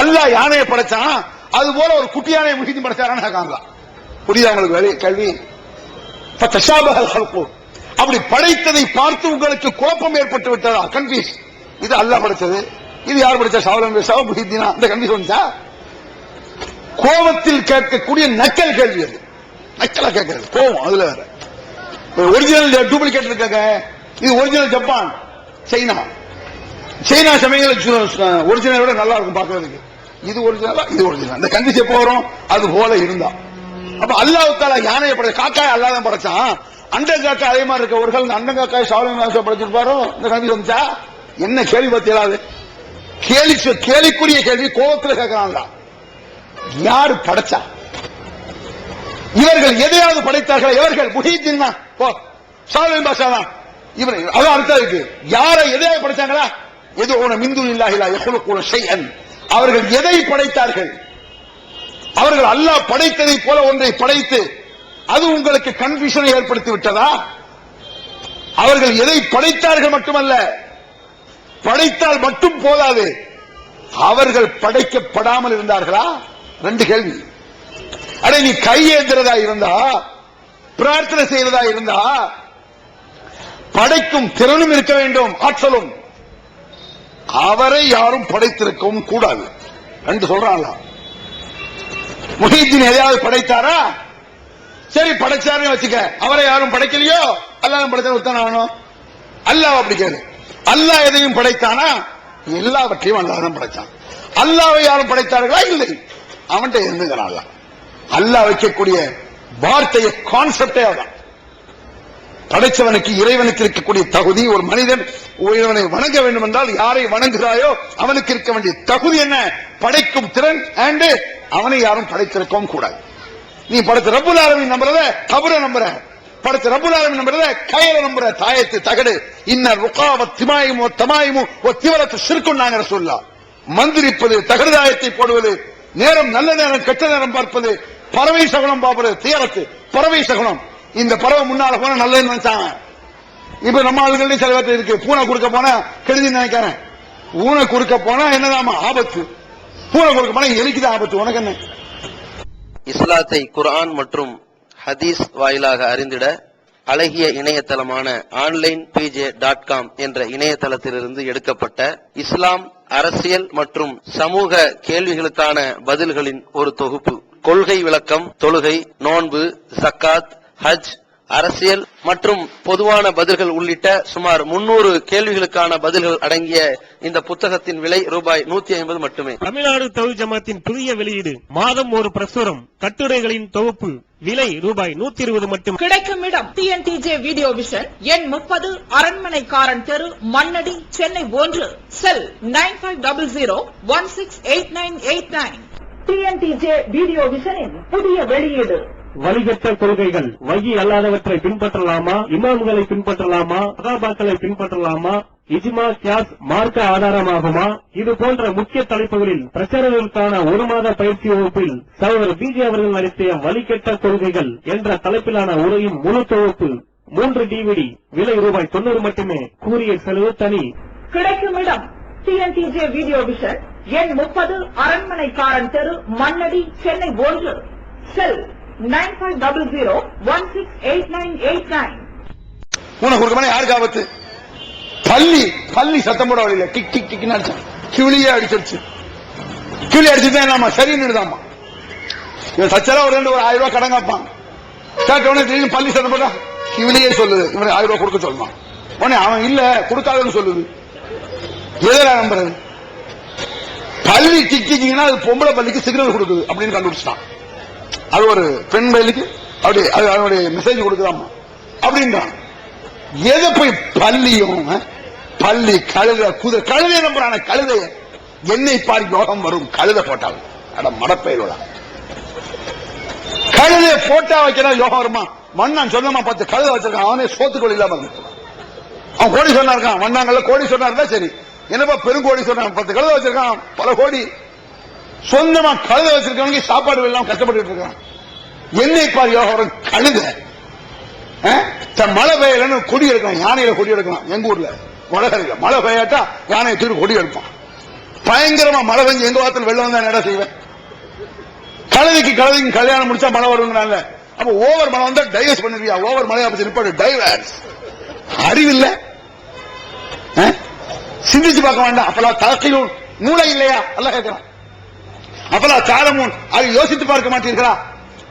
அல்லாஹ் யானையை படைச்சான், அது போல ஒரு குட்டி யானையை முஹிதீன் படைச்சாரான்னு கேட்கலாம். புரியுதா உங்களுக்கு கேள்வி? அப்படி படைத்ததை பார்த்து உங்களுக்கு குழப்பம் ஏற்பட்டு விட்டதா? கன்ஃபியூஸ். இது அல்லாஹ் படைச்சது, இது யார் படைச்சா? ஷாவுல் முஹிதீனா? இந்த கன்ஃபியூஸ் வந்துச்சா? கோபத்தில் கேட்கக்கூடிய நக்கல் கேள்வி அது. நக்கலா கேட்கறது கோபம். அதுல வேற ஒரிஜினல் டூப்ளிகேட் இருக்காங்க. இது ஒரிஜினல் ஜப்பான், சைனா. சைனா சமயங்கள் ஒரிஜினல் விட நல்லா இருக்கும் பார்க்கறதுக்கு. இது ஒரிஜினலா, இது ஒரிஜினல். அந்த கன்ஃபியூஸ் எப்போ வரும்? அது போல இருந்தா. அப்ப அல்லாஹ் தஆலா யானையை படைச்ச, காக்காய் அல்லாஹ் தான் படைச்சான். அண்ட காக்கா அதே மாதிரி இருக்க ஒரு கால் அண்ட காக்காய் ஷாவுல் படைச்சிருப்பாரோ? இந்த கன்ஃபியூஸ் வந்துச்சா? என்ன கேள்வி பத்தியலாது? கேலிக்குரிய கேள்வி. கோபத்தில் கேட்கிறாங்க, யாரு படைச்சா? இவர்கள் எதையாவது படைத்தார்கள்? இவர்கள் முஹிதீன் தான், ஷாவுல் பாஷா தான். இவர் அதான் அர்த்தம் இருக்கு. யாரை எதையாவது படைச்சாங்களா? யதுஊன மின் தூனில்லாஹி லா யஹ்லுகூன ஷைஅன். அவர்கள் எதை படைத்தார்கள்? அவர்கள் அல்லாஹ் படைத்ததை போல ஒன்றை படைத்து அது உங்களுக்கு கன்ஃபியூஷனை ஏற்படுத்தி விட்டதா? அவர்கள் எதை படைத்தார்கள் மட்டுமல்ல, படைத்தால் மட்டும் போதாது, அவர்கள் படைக்கப்படாமல் இருந்தார்களா? 2 கேள்வி. அட நீ கையேந்திரதா இருந்தா, பிரார்த்தனை செய்யறதா இருந்தா, படைக்கும் திறனும் இருக்க வேண்டும், ஆற்றலும். அவரை யாரும் படைத்திருக்கவும் கூடாது. 2 சொல்றான். முஹிதீன் எதையாவது படைத்தாரா? சரி படைச்சாருன்னு வச்சுக்க, அவரை யாரும் படைக்கலையோ? அல்லாஹ் படைத்தான் ஆகணும். அல்லாஹ் அப்படி கேளு. அல்லாஹ் எதையும் படைத்தானா? எல்லாவற்றையும் அல்லாஹ் தான் படைச்சான். அல்லாஹ்வை யாரும் படைத்தார்களா? இல்லை. அவன்கிட்ட இருந்துங்கிறான். அல்லாஹ் வைக்கக்கூடிய வார்த்தையை கான்செப்டே அதான். படைச்சவனுக்கு இறைவனுக்கு இருக்கக்கூடிய தகுதி, ஒரு மனிதன் இறைவனை வணங்க வேண்டும் என்றால் யாரை வணங்குகிறாயோ அவனுக்கு இருக்க வேண்டிய தகுதி என்ன? படைக்கும் திறன். அண்ட் அவனை யாரும் படைத்திருக்கவும் கூடாது. நீ படைத்த ரப்புல் ஆலமீன் நம்புறத கபரை நம்புற, படைச்ச ரப்புல் ஆலமீன் நம்புறத கயிற நம்புற தாயத்து தகடு இன்ன ருகாவத் திமாயிமு தமாயிமு திவலத்து ஷிர்க்குன்னாங்க ரசூலுல்லாஹ். மந்திரிப்பது, தகடுதாயத்தை போடுவது, நேரம் நல்ல நேரம் கெட்ட நேரம் பார்ப்பது, பறவை சகுனம் பார்ப்பது, தீரத்து பறவை சகுனம். இந்த பறவை முன்னால போனா நல்லதுன்னு நினைச்சாங்க. இப்ப நம்ம ஆளுகள்லயும் சில பேர் இருக்கு, பூனை குறுக்க போனா கெடுதின்னு நினைக்கிறேன். பூனை குறுக்க போனா என்னதாமா ஆபத்து, பூனை குறுக்க போனா எலிக்குதான் ஆபத்து. உனக்கு என்ன? இஸ்லாத்தை குர்ஆன் மற்றும் ஹதீஸ் வாயிலாக அறிந்திட அழகிய இணையதளமான onlinepj.com என்ற இணையதளத்திலிருந்து எடுக்கப்பட்ட இஸ்லாம், அரசியல் மற்றும் சமூக கேள்விகளுக்கான பதில்களின் ஒரு தொகுப்பு. கொள்கை விளக்கம், தொழுகை, நோன்பு, ஜக்காத், ஹஜ், அரசியல் மற்றும் பொதுவான பதில்கள் உள்ளிட்ட சுமார் 300 கேள்விகளுக்கான பதில்கள் அடங்கிய இந்த புத்தகத்தின் விலை ரூபாய் 150 மட்டுமே. தமிழ்நாடு தௌஹீத் ஜமாத்தின் புதிய வெளியீடு, மாதம் ஒரு பிரசுரம், கட்டுரைகளின் தொகுப்பு, விலை ரூபாய் 120 மட்டும். கிடைக்கும் இடம் TNTJ வீடியோ விஷன், எண் 30, அரண்மனைக்காரன் தெரு, மண்ணடி, சென்னை 1. செல் 9500168989. TNTJ வீடியோ விஷனின் புதிய வெளியீடு. வழிகட்ட கொள்கைகள், வகி அல்லாதவற்றை பின்பற்றலாமா, இமாம்களை பின்பற்றலாமா, சஹாபாக்களை பின்பற்றலாமா, இஜ்மா, கியாஸ் மார்க்க ஆதாரமாகுமா? இது போன்ற முக்கிய தலைப்புகளில் பிரச்சாரங்களுக்கான 1 மாத பயிற்சி வகுப்பில் சகோதரர் பிஜே அவர்கள் நடத்திய வழிகட்ட கொள்கைகள் என்ற தலைப்பிலான உரையின் முழு தொகுப்பு 3 DVD, விலை ரூபாய் 90 மட்டுமே. கூறிய செலவு தனி. கிடைக்கும் இடம் TNTJ வீடியோ விஷன், எண் 30, அரண்மனைக்காரன் தெரு, மண்ணடி, சென்னை 1. செல் 9500168989. பூனை குறுக்க போனா யாருக்கு ஆபத்து? பள்ளி சத்தம் போட வழியில டிக் டிக் டிக் அடிச்சான், கிளியே அடிச்சிருச்சு. கிளி அடிச்சுதான் என்னமா சரின்னு இவன் சச்சரா ஒரு 1000 ரூபாய் கடன் காப்பான். கேட்டவனே திடீர்னு பள்ளி சத்தம் போட்டா கிளியே சொல்லுது இவனை 1000 ரூபாய் கொடுக்க சொல்லுவான். உடனே அவன் இல்ல கொடுக்காதுன்னு சொல்லுது. எதிரா நம்புறது? பள்ளி டிக்கிங்கன்னா அது பொம்பளை பள்ளிக்கு சிக்னல் கொடுக்குது அப்படின்னு கண்டுபிடிச்சான். அது ஒரு பெண் பள்ளிக்கு அப்படி அதனுடைய மெசேஜ் கொடுக்குறாமா அப்படின்றான். எதை போய் பள்ளியும் பள்ளி கழுத கழுதை நம்புறான கழுதைய என்னை பாரி யோகம் வரும் கழுதை போட்டால் அட மடப்பெயரோட கழுதை போட்டா வைக்கிறா யோகம் வருமா? மண்ணான் சொன்னமா 10 கழுதை வச்சிருக்கான், அவனே சோத்துக்கொள் இல்லாம அவன் கோடி சொன்னா இருக்கான். மண்ணாங்கல்ல கோடி சொன்னா இருந்தா சரி, என்னப்பா பெருங்கோடி சொன்னான், 10 கழுதை வச்சிருக்கான், பல கோடி. சொந்தமா கழுதை வச்சிருக்கவங்க சாப்பாடு எல்லாம் கஷ்டப்பட்டு இருக்கான். என்னை பார் யோகம் கழுத. மழை பெய்யலன்னு கொடி எடுக்கலாம், யானையில கொடி எடுக்கலாம். எங்க ஊர்ல மழை பெய்யாட்டா யானையை தூக்கி கொடி எடுப்பான். பயங்கரமா மழை பெஞ்சு எங்க வாரத்தில் வெள்ளம் வந்தா என்ன செய்வேன்? கழுதைக்கு கல்யாணம் முடிச்சா மழை வருவாங்க. அப்ப ஓவர் மழை வந்தா டைவர்ஸ் பண்ணிருக்கியா? ஓவர் மழை அப்படி நிப்பாடு, டைவர்ஸ். அறிவில்ல, சிந்திச்சு பார்க்க வேண்டாம். அப்பெல்லாம் தளத்திலும் மூளை இல்லையா? அல்ல கேட்கிறான். அப்பெல்லாம் தாரமுன் அதை யோசித்து பார்க்க மாட்டீர்களா?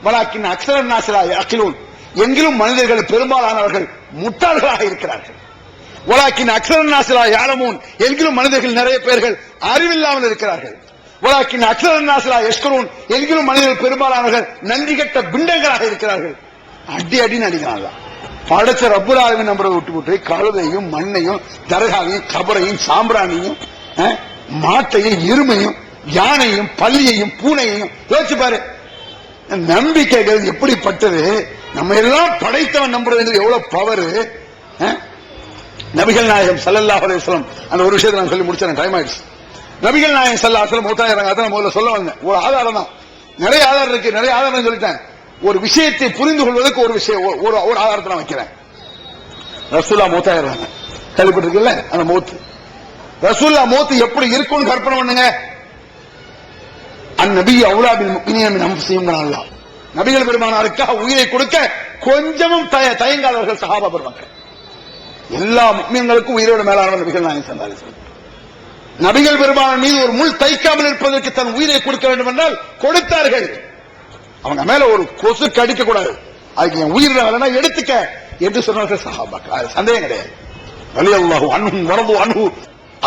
வலாக்கின் அக்ஸரன் நாசிலா அகிலூன், எங்கிலும் மனிதர்கள் பெரும்பாலானவர்கள் முட்டாள்களாக இருக்கிறார்கள். வலாக்கின் அக்ஸரன் நாசிலா யாலமூன், எங்கிலும் மனிதர்கள் நிறைய பேர்கள் அறிவில்லாமல் இருக்கிறார்கள். வலாக்கின் அக்ஸரன் நாசிலா யஷ்கரூன், எங்கிலும் மனிதர்கள் பெரும்பாலானவர்கள் நன்றி கட்ட பிண்டங்களாக இருக்கிறார்கள். அடின்னு அடிக்கிறாங்க. படைச்ச ரப்புல் ஆலமீன் நம்பரை விட்டு கழுதையும் மண்ணையும் தர்காவையும் கபரையும் சாம்பிராணியும் மாட்டையும் இருமையும் யானையும் பள்ளியையும் பூனையையும் யோசிச்சு பாரு. நம்பிக்கைகள் எப்படிப்பட்டது? நம்ம எல்லாம் படைத்தவன் நம்புறது எவ்வளவு பவர். நபிகள் நாயகம் ஸல்லல்லாஹு அலைஹி வஸல்லம் அந்த ஒரு விஷயத்தை நான் சொல்லி முடிச்சேன், டைம் ஆயிடுச்சு. நபிகள் நாயகம் ஸல்லல்லாஹு அலைஹி வஸல்லம் மூத்தாயிரங்க. அதான் முதல்ல சொல்ல வந்தேன். ஒரு ஆதாரம் தான், நிறைய ஆதாரம் இருக்கு, நிறைய ஆதாரம் சொல்லிட்டேன். ஒரு விஷயத்தை புரிந்து கொள்வதற்கு ஒரு விஷயம், ஒரு ஆதாரத்தை நான் வைக்கிறேன். ரசூல்லா மூத்தாயிரங்க கேள்விப்பட்டிருக்கல? அந்த மூத்து ரசூல்லா மூத்து எப்படி இருக்கும்னு கற்பனை பண்ணுங்க. அந்நபி அவுலாபில் முஃமினீன மின் அன்ஃபுஸிஹிம் அல்லாஹ், நபிகள் பெருமானாருக்காக உயிரை கொடுக்க கொஞ்சமும் தயங்காதவர்கள் சஹாபா பெருமக்கள். எல்லா முஃமின்களுக்கும் உயிரோடு மேலானவர் நபிகள் நாயகம் ஸல்லல்லாஹு அலைஹி வஸல்லம். நபிகள் பெருமானார் மீது ஒரு முள் தைக்காமல் இருப்பதற்கு தன் உயிரை கொடுக்க வேண்டும் என்றால் கொடுத்தார்கள். அவங்க மேல ஒரு கொசு கடிக்க கூடாது, அதுக்கு என் உயிர் வேலைனா எடுத்துக்க என்று சொன்னார்கள் சஹாபாக்கள். சந்தேகம் கிடையாது. ரலியல்லாஹு அன்ஹும் வரது அன்ஹு,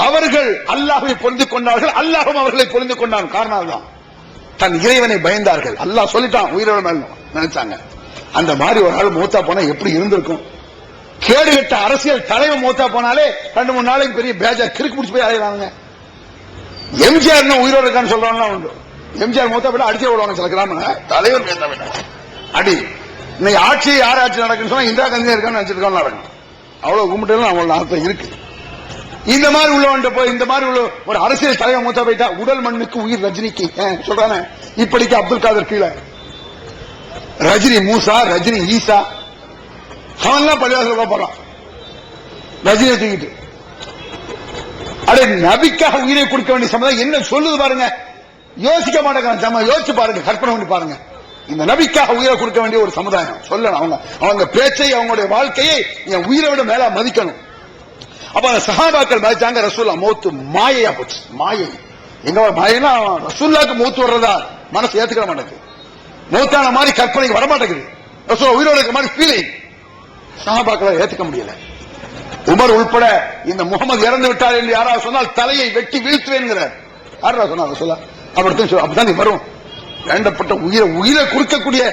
அவர்கள் அல்லாஹ்வை புரிந்து கொண்டார்கள், அல்லாஹ்வும் அவர்களை புரிந்து கொண்டான். காரணம் தான் தன் இறைவனை பயந்தார்கள். அல்லாஹ் சொல்லிட்டான் உயிரோட மேல நினைச்சாங்க. அந்த மாதிரி ஒரு ஆள் மூத்தா போனா எப்படி இருந்திருக்கும்? கேடுகட்ட அரசியல் தலைவர் மூத்தா போனாலே 2-3 நாளைக்கு பெரிய பேஜர் கிறுக்கு பிடிச்சு போய் அலையிறாங்க. எம்ஜிஆர் உயிரோட இருக்கான்னு சொல்றாங்க உண்டு. எம்ஜிஆர் மூத்தா போயிட்டு அடிச்சு விடுவாங்க சில கிராம தலைவர் அடி. இன்னைக்கு ஆட்சி யார் ஆட்சி நடக்குன்னு சொன்னா இந்திரா காந்தி இருக்கான்னு நினைச்சிருக்கான்னு நடக்கும். அவ்வளவு கும்பிட்டு அவ்வளவு அர்த்தம் இருக்கு. இந்த மாதிரி உள்ளவன்ட்ட போய் இந்த மாதிரி உள்ள ஒரு அரசியல் தலைவர் மூத்தா போயிட்டா உடல் மண்ணுக்கு உயிர் ரஜினிக்கு சொல்றானே. இப்படிக்கு அப்துல் காதர் கீழே ரஜினி மூசா, ரஜினி ஈசா, அவன்லாம் பள்ளிவாசல் போறான் ரஜினியை தூக்கிட்டு. அடே நபிக்காக உயிரை கொடுக்க வேண்டிய சமுதாயம் என்ன சொல்லுது பாருங்க. யோசிக்க மாட்டேங்கிறான். யோசிச்சு பாருங்க, கற்பனை பண்ணி பாருங்க. இந்த நபிக்காக உயிரை கொடுக்க வேண்டிய ஒரு சமுதாயம் சொல்லணும். அவங்க பேச்சை, அவங்களுடைய வாழ்க்கையை என் உயிரை விட மேல மதிக்கணும். அப்ப அந்த சஹாபாக்கள் மதிச்சாங்க. ரசூல்லா மௌத்து மாயையா போச்சு. மாயை எங்க மாயனா ரசூல்லாக்கு மௌத்து வர்றதா மனசு ஏத்துக்க மாட்டேங்குது. மௌத்தான மாதிரி கற்பனைக்கு வரமாட்டேங்குது. ரசூல்லா உயிரோட இருக்க மாதிரி ஃபீலிங் சஹாபாக்களை ஏத்துக்க முடியல. உமர் உள்பட இந்த முகமது இறந்து விட்டார் என்று யாராவது சொன்னால் தலையை வெட்டி வீழ்த்துவேங்கிறார். யாரா சொன்னா ரசூல்லா அப்படித்தான் வரும். வேண்டப்பட்ட உயிரை குறுக்கக்கூடிய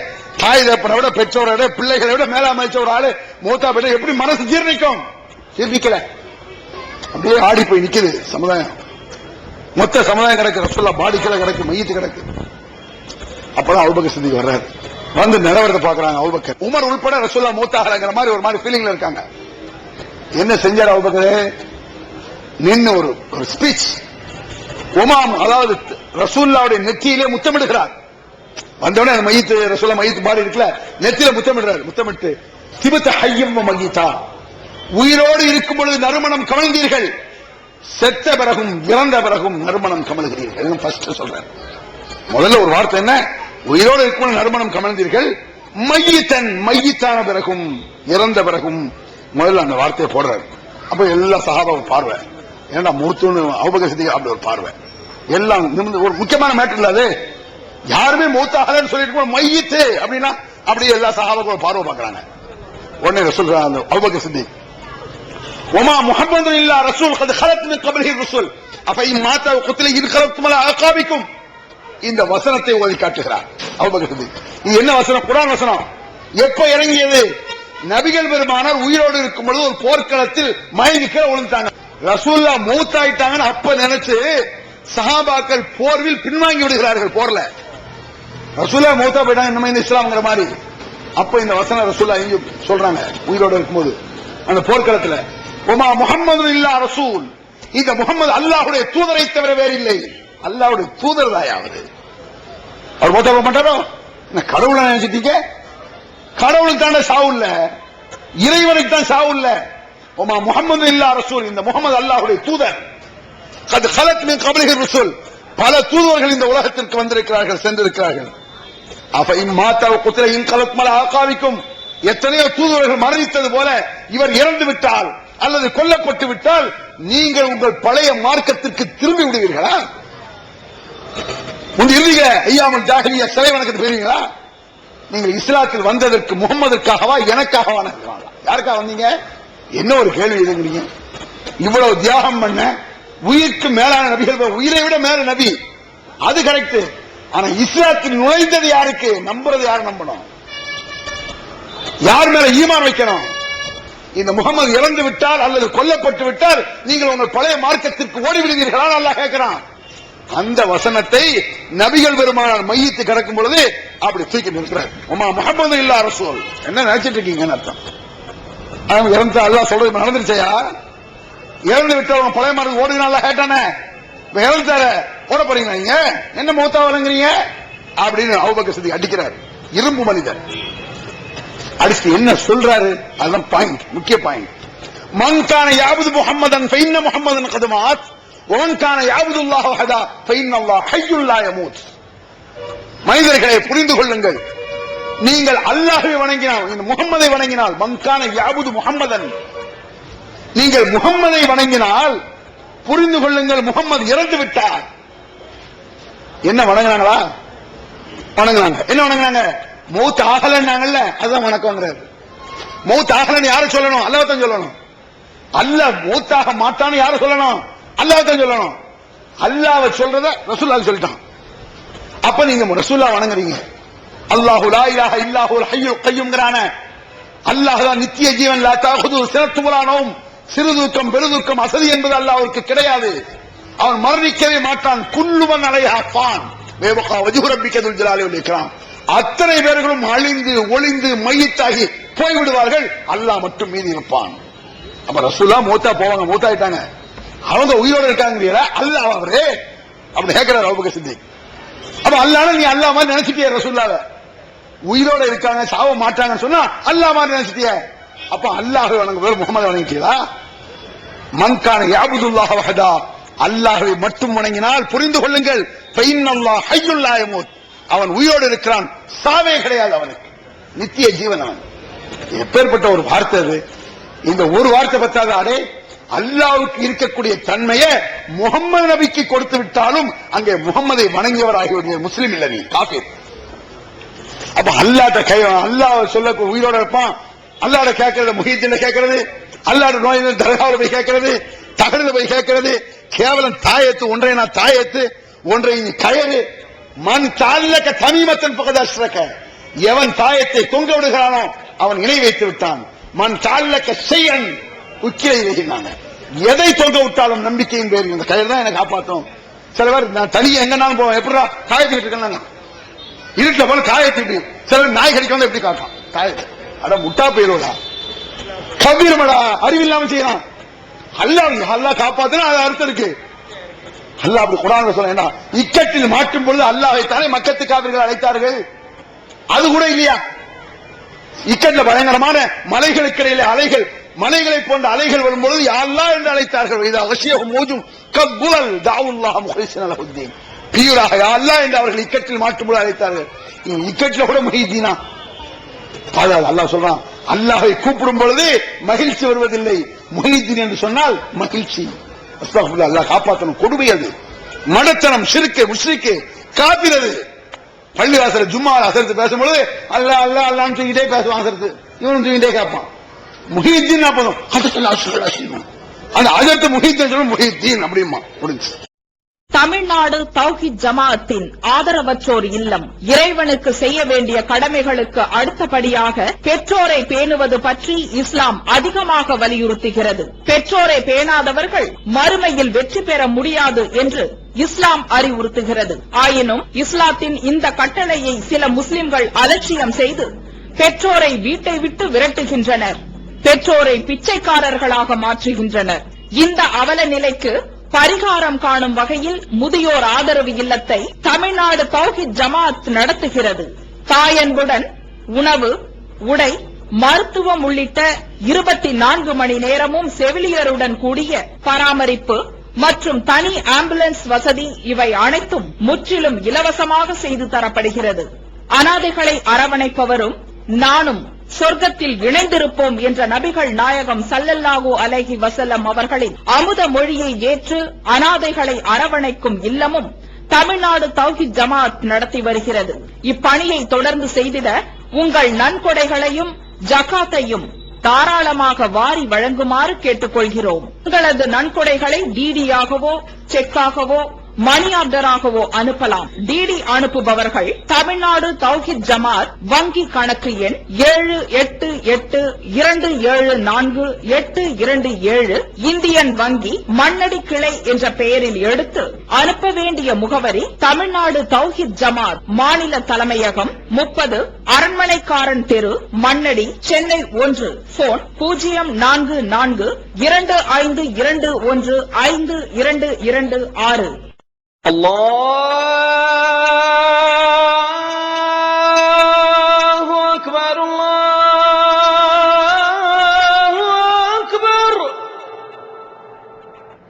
தாய் தகப்பனை விட, பெற்றோரை விட, பிள்ளைகளை விட மேல அமைச்ச ஒரு ஆளு மூத்தா போயிட்ட எப்படி மனசு ஜீர்ணிக்கும்? ஜீர்ணிக்கல. அப்படியே ஆடி போய் நிக்குது சமுதாயம். மொத்த சமுதாயம் கிடக்கு. ரசூல்லா பாடிக்கல கிடக்கு, மையத்து கிடக்கு. அப்பதான் அபூபக்கர் சித்திக் வர்றாரு. வந்து நிலவரத்தை பாக்குறாங்க. அபூபக்கர் உமர் உள்பட ரசூல்லா மூத்தாகிற மாதிரி ஒரு மாதிரி ஃபீலிங்ல இருக்காங்க. என்ன செஞ்சார் அபூபக்கர்? நின்னு ஒரு ஸ்பீச் உமாம், அதாவது ரசூல்லாவுடைய நெற்றியிலே முத்தமிடுகிறார். வந்தவுடனே அந்த மையத்து ரசூல்லா மையத்து பாடி இருக்குல்ல, நெத்தியில முத்தமிடுறாரு. முத்தமிட்டு திபத்த ஹய்யம் மகிதா, உயிரோடு இருக்கும் பொழுது நறுமணம் கமழ்ந்தீர்கள், செத்த பிறகும் இறந்த பிறகும் நறுமணம் கமழ்கிறீர்கள். ஃபர்ஸ்ட் சொல்றேன். முதல்ல ஒரு வார்த்தை என்ன? உயிரோடு இருக்கும் நறுமணம் கமழ்ந்தீர்கள், மையத்தான பிறகும் இறந்த பிறகும். முதல்ல அந்த வார்த்தையை போடுறாரு. அப்ப எல்லா சஹாபாவும் பார்வை, ஏன்னா மூத்துன்னு அபூபக்கர் சித்திக் அப்படி ஒரு பார்வை. எல்லாம் ஒரு முக்கியமான மேட்டர் இல்ல அது. யாருமே மூத்தாகலன்னு சொல்லிட்டு மையத்து அப்படின்னா அப்படியே எல்லா சஹாபாவும் பார்வை பார்க்கறாங்க. உடனே சொல்றாங்க அந்த அபூபக்கர் சித்திக், ஒமா முஹம்மது இல்லா ரசூல் கத் خلت من قبله الرسل افإن مات وقتل انقلبتم على اعقابكم. இந்த வசனத்தை ஓதி காட்டுகிறார் அபூபக்கர் சித்திக். இது என்ன வசனம்? குர்ஆன் வசனம். எப்ப இறங்கியது? நபிகள் பெருமானார் உயிரோடு இருக்கும் பொழுது ஒரு போர்க்களத்தில் மயங்கி விழுந்தாங்க. ரசூல்லா மூத்தாயிட்டாங்கன்னு அப்ப நினைச்சு சஹாபாக்கள் போர்வில் பின்வாங்கி விடுகிறார்கள். போர்ல ரசூல்லா மூத்தா போயிட்டாங்க, இன்னும் இந்த இஸ்லாம்ங்கிற மாதிரி. அப்ப இந்த வசனம் ரசூல்லா இங்க சொல்றாங்க உயிரோடு இருக்கும்போது அந்த போர்க்களத்துல, ஒமா முஹம்மது இல்லா ரசூல், இந்த முகமது அல்லாஹ்வுடைய தூதரை தவிர வேறு இல்லை. அல்லாஹ்வுடைய தூதர் தாயாவது அவர் மூத்தா போக மாட்டாரோ? கடவுளை நினைச்சிட்டீங்க? கடவுளுக்கு தானே சாவு இல்ல, இறைவனுக்கு தான் சாவு இல்ல. ஒமா முஹம்மது இல்லா ரசூல், இந்த முகமது அல்லாஹ்வுடைய தூதர். கத் خلت من قبله الرسل, பல தூதர்கள் இந்த உலகத்திற்கு வந்திருக்கிறார்கள், சென்றிருக்கிறார்கள். அஃபஇன் மாத வகுத்ல இன்கலத் மல ஆகாவிக்கும், எத்தனையோ தூதர்கள் மரணித்தது போல இவர் இறந்து விட்டால் அல்லது கொல்லப்பட்டு விட்டால் நீங்கள் உங்கள் பழைய மார்க்கத்திற்கு திரும்பி விடுவீர்களா? முந்தி இருந்தீங்க ஐயாமல் ஜாஹிலியா சிலை வணக்கத்துக்கு போயிருவீங்களா? நீங்கள் இஸ்லாத்தில் வந்ததற்கு முகம்மதுக்காகவா எனக்காகவா? யாருக்காக வந்தீங்க? என்ன ஒரு கேள்வி இதுங்கிறீங்க? இவ்வளவு தியாகம் பண்ண உயிருக்கு மேலான நபிகள், உயிரை விட மேல நபி, அது கரெக்ட். ஆனா இஸ்லாத்தில் நுழைந்தது யாருக்கு? நம்புறது யாரு நம்பணும்? யார் மேல ஈமான் வைக்கணும்? இந்த முகமது இறந்து விட்டால் அல்லது கொல்லப்பட்டு விட்டால் நீங்கள் உங்கள் பழைய மார்க்கத்திற்கு ஓடி விடுவீர்களா? அல்லாஹ் கேட்கிறான். அந்த வசனத்தை நபிகள் பெருமானார் மையத்து கிடக்கும் பொழுது அப்படி தூக்கி நிற்கிறார். உமா முஹம்மது இல்லா ரசூல். என்ன நினைச்சிட்டு இருக்கீங்கன்னு அர்த்தம். இறந்து அல்லாஹ் சொல்றது நடந்துருச்சையா? இறந்து விட்டவங்க பழைய மார்க்கு ஓடுனால கேட்டானே, இறந்துட்டார ஓட போறீங்க, நீங்க என்ன மூத்தா வழங்குறீங்க அப்படின்னு அபூபக்கர் சித்திக் அடிக்கிறார். இரும்பு மனிதர் அடிச்சு என்ன சொல்றாரு? அதுதான் பாயிண்ட், முக்கிய பாயிண்ட். மன் கான யாபுது முஹம்மதன் ஃபைன்ன முஹம்மதன் கத் மாத் வமன் கான யாபுதுல்லாஹ் வஹதா ஃபைன்னல்லாஹ் ஹய்யுல் லா யமூத். மனிதர்களை புரிந்து கொள்ளுங்கள், நீங்கள் அல்லாஹ்வை வணங்கினால், இந்த முஹம்மதை வணங்கினால், மன் கான யாபுது முஹம்மதன், நீங்கள் முஹம்மதை வணங்கினால் புரிந்து கொள்ளுங்கள் முஹம்மது இறந்து விட்டார். என்ன வணங்கினாங்களா? வணங்கினாங்க. என்ன வணங்கினாங்க? மௌத் ஆகலன்னாங்கல்ல, அதுதான் வணக்கம்ங்கிறாரு. மௌத் ஆகலன்னு யாரு சொல்லணும்? அல்லாஹ் தான் சொல்லணும். அல்லாஹ் மௌத்தாக மாட்டான்னு யாரு சொல்லணும்? அல்லாஹ் தான் சொல்லணும். அல்லாஹ் சொல்றத ரசூலுல்லாஹ் சொல்லிட்டான். அப்ப நீங்க ரசூலுல்லாஹ் வணங்குறீங்க. அல்லாஹு லா இலாஹ இல்லாஹுல் ஹய்யுல் கய்யூம்ங்கறான அல்லாஹ் தான் நித்திய ஜீவன். லா தஅஹுது ஸனத்துன் வலா நௌம், சிறுதூக்கம் பெருதூக்கம் அசதி என்பது அல்லாஹ்வுக்கு கிடையாது. அவன் மரணிக்கவே மாட்டான். குல்லுமன் அலைஹா ஃபான் வயபகா வஜ்ஹு ரப்பிக துல் ஜலாலி வல் இக்ராம். அத்தனை பேர்களும் அழிந்து ஒளிந்து மையத்தாகி போய்விடுவார்கள். அல்லாஹ் மட்டும் மீதி இருப்பான். அப்ப ரசூலுல்லாஹ் மூத்தா போவாங்க, மூத்தாயிட்டாங்க, அவங்க உயிரோட இருக்காங்க. அல்லாஹ் அவரே அப்படி கேட்கிறார் அபூபக்கர் சித்திக். அப்ப அல்லாஹ் நீ அல்லாஹ் மாதிரி நினைச்சிட்டிய ரசூலுல்லாஹ் உயிரோட இருக்காங்க சாவ மாட்டாங்கன்னு சொன்னா அல்லாஹ் மாதிரி நினைச்சிட்டிய. அப்ப அல்லாஹ் வணங்குவார், முகமது வணங்கிட்டீங்களா? மன்கான யாபுதுல்லாஹ் வஹதா, அல்லாஹ்வை மட்டும் வணங்கினால் புரிந்து கொள்ளுங்கள், ஃபைன்னல்லாஹ் ஹய்யுல் லா யமூத், அவன் உயிரோடு இருக்கிறான், சாவே கிடையாது, அவனுக்கு நித்திய ஜீவன். அவன் எப்பேற்பட்ட ஒரு வார்த்தை அது! இந்த ஒரு வார்த்தை பத்தாத அடே அல்லாஹ்வுக்கு இருக்கக்கூடிய தன்மையை முகமது நபிக்கு கொடுத்து விட்டாலும் அங்கே முகம்மதை வணங்கியவர் ஆகிய முஸ்லிம் இல்ல, நீ காஃபிர். அப்ப அல்லாஹ் சொல்ல உயிரோட இருப்பான், அல்லாஹ்ட கேட்கறது, முஹீத்தின் கேட்கறது, அல்லாஹ்ட நோய் தர்காவில் போய் கேட்கறது, தகரில் போய் கேட்கறது, கேவலம் தாயத்து, ஒன்றை நான் தாயத்து, ஒன்றை நீ கயறு. மன் தால்லக தமீமத்தன் பகத் அஷ்ரக, எவன் தாயத்தை தொங்க விடுகிறானோ அவன் இணை வைத்து விட்டான். மன் தால்லக ஷைஅன் உக்கிரை வைக்கிறாங்க. எதை தொங்க விட்டாலும் நம்பிக்கையின் பேர் இந்த கயிறு தான் எனக்கு காப்பாற்றும். சில பேர் நான் தனியே எங்கனாலும் போவேன், எப்படா காயத்துக்கிட்டு இருக்கேன், இருட்டுல போல காயத்துட்டு. சில பேர் நாய் கடிக்க வந்து எப்படி காட்டும் காயத்தை? அட முட்டா போயிடுவா, கபீரமடா, அறிவில்லாம செய்யலாம். அல்லாஹ் காப்பாத்தினா அது அர்த்தம் இருக்கு. அல்லாஹ் அப்படி குர்ஆன்ல சொல்ல, இக்கட்டில் மாற்றும் பொழுது அல்லாஹ்வை தானே மக்கத்து காபிர்கள் அழைத்தார்கள். அது கூட இல்லையா? இக்கட்டில் பயங்கரமான மலைகளுக்கு இடையிலே அலைகள், மலைகளை போன்ற அலைகள் வரும்பொழுது யா அல்லாஹ் என்று அழைத்தார்கள். இது அவசியம் மோஜும் கப்புல் தாவுல்லாஹ் முஹ்லிஸின் லஹுத்தீன், பியூராக யா அல்லாஹ் என்று அவர்கள் இக்கட்டில் மாற்றும் பொழுது அழைத்தார்கள். இக்கட்டில் கூட முஹீதீனா அல்லாஹ் சொல்றான், அல்லாஹ்வை கூப்பிடும் பொழுது மகிழ்ச்சி வருவதில்லை, முஹீதீன் என்று சொன்னால் மகிழ்ச்சி. அஸ்தக்ஃபிருல்லாஹ், அல்லாஹ் காப்பாற்றணும். கொடுமை அது, மடத்தனம், ஷிர்க், முஷ்ரிக், காஃபிர். அது பள்ளிவாசல ஜும்மா அசரத்து பேசும்பொழுது அல்லாஹ் அல்லாஹ் அல்லாஹ்னு சொல்லிட்டே பேசுவான் அசரத்து, இவனும் சொல்லிட்டே கேட்பான். முஹீதீன் அப்பதும் அந்த அஜர்த்து முஹீதீன் சொல்லும், முஹீதீன் அப்படிமா முடிஞ்சு. தமிழ்நாடு தௌஹீத் ஜமாஅத்தின் ஆதரவற்றோர் இல்லம் இறைவனுக்கு செய்ய வேண்டிய கடமைகளுக்கு அடுத்தபடியாக பெற்றோரை பேணுவது பற்றி இஸ்லாம் அதிகமாக வலியுறுத்துகிறது. பெற்றோரை பேணாதவர்கள் மறுமையில் வெற்றி பெற முடியாது என்று இஸ்லாம் அறிவுறுத்துகிறது. ஆயினும் இஸ்லாத்தின் இந்த கட்டளையை சில முஸ்லிம்கள் அலட்சியம் செய்து பெற்றோரை வீட்டை விட்டு விரட்டுகின்றனர், பெற்றோரை பிச்சைக்காரர்களாக மாற்றுகின்றனர். இந்த அவல நிலைக்கு பரிகாரம் காணும் வகையில் முதியோர் ஆதரவு இல்லத்தை தமிழ்நாடு தௌஹீத் ஜமாஅத் நடத்துகிறது. தாயன்புடன் உணவு, உடை, மருத்துவம் உள்ளிட்ட 24 மணி நேரமும் செவிலியருடன் கூடிய பராமரிப்பு மற்றும் தனி ஆம்புலன்ஸ் வசதி, இவை அனைத்தும் முற்றிலும் இலவசமாக செய்து தரப்படுகிறது. அனாதைகளை அரவணைப்பவரும் நானும் சொர்க்கத்தில் இணைந்திருப்போம் என்ற நபிகள் நாயகம் ஸல்லல்லாஹு அலைஹி வஸல்லம் அவர்களின் அமுத மொழியை ஏற்று அனாதைகளை அரவணைக்கும் இல்லமும் தமிழ்நாடு தௌஹீத் ஜமாஅத் நடத்தி வருகிறது. இப்பணியை தொடர்ந்து செய்திட உங்கள் நன்கொடைகளையும் ஜகாத்தையும் தாராளமாக வாரி வழங்குமாறு கேட்டுக்கொள்கிறோம். உங்களது நன்கொடைகளை டிடியாகவோ செக்காகவோ மணி ஆர்டராகவோ அனுப்பலாம். டிடி அனுப்புபவர்கள் தமிழ்நாடு தௌஹீத் ஜமாஅத் வங்கி கணக்கு எண் 7882748227 இந்தியன் வங்கி மண்ணடி கிளை என்ற பெயரில் எடுத்து அனுப்ப வேண்டிய முகவரி தமிழ்நாடு தௌஹீத் ஜமாஅத் மாநில தலைமையகம் 30 அரண்மனைக்காரன் தெரு, மண்ணடி, சென்னை 1. போன் 044252152226. Allah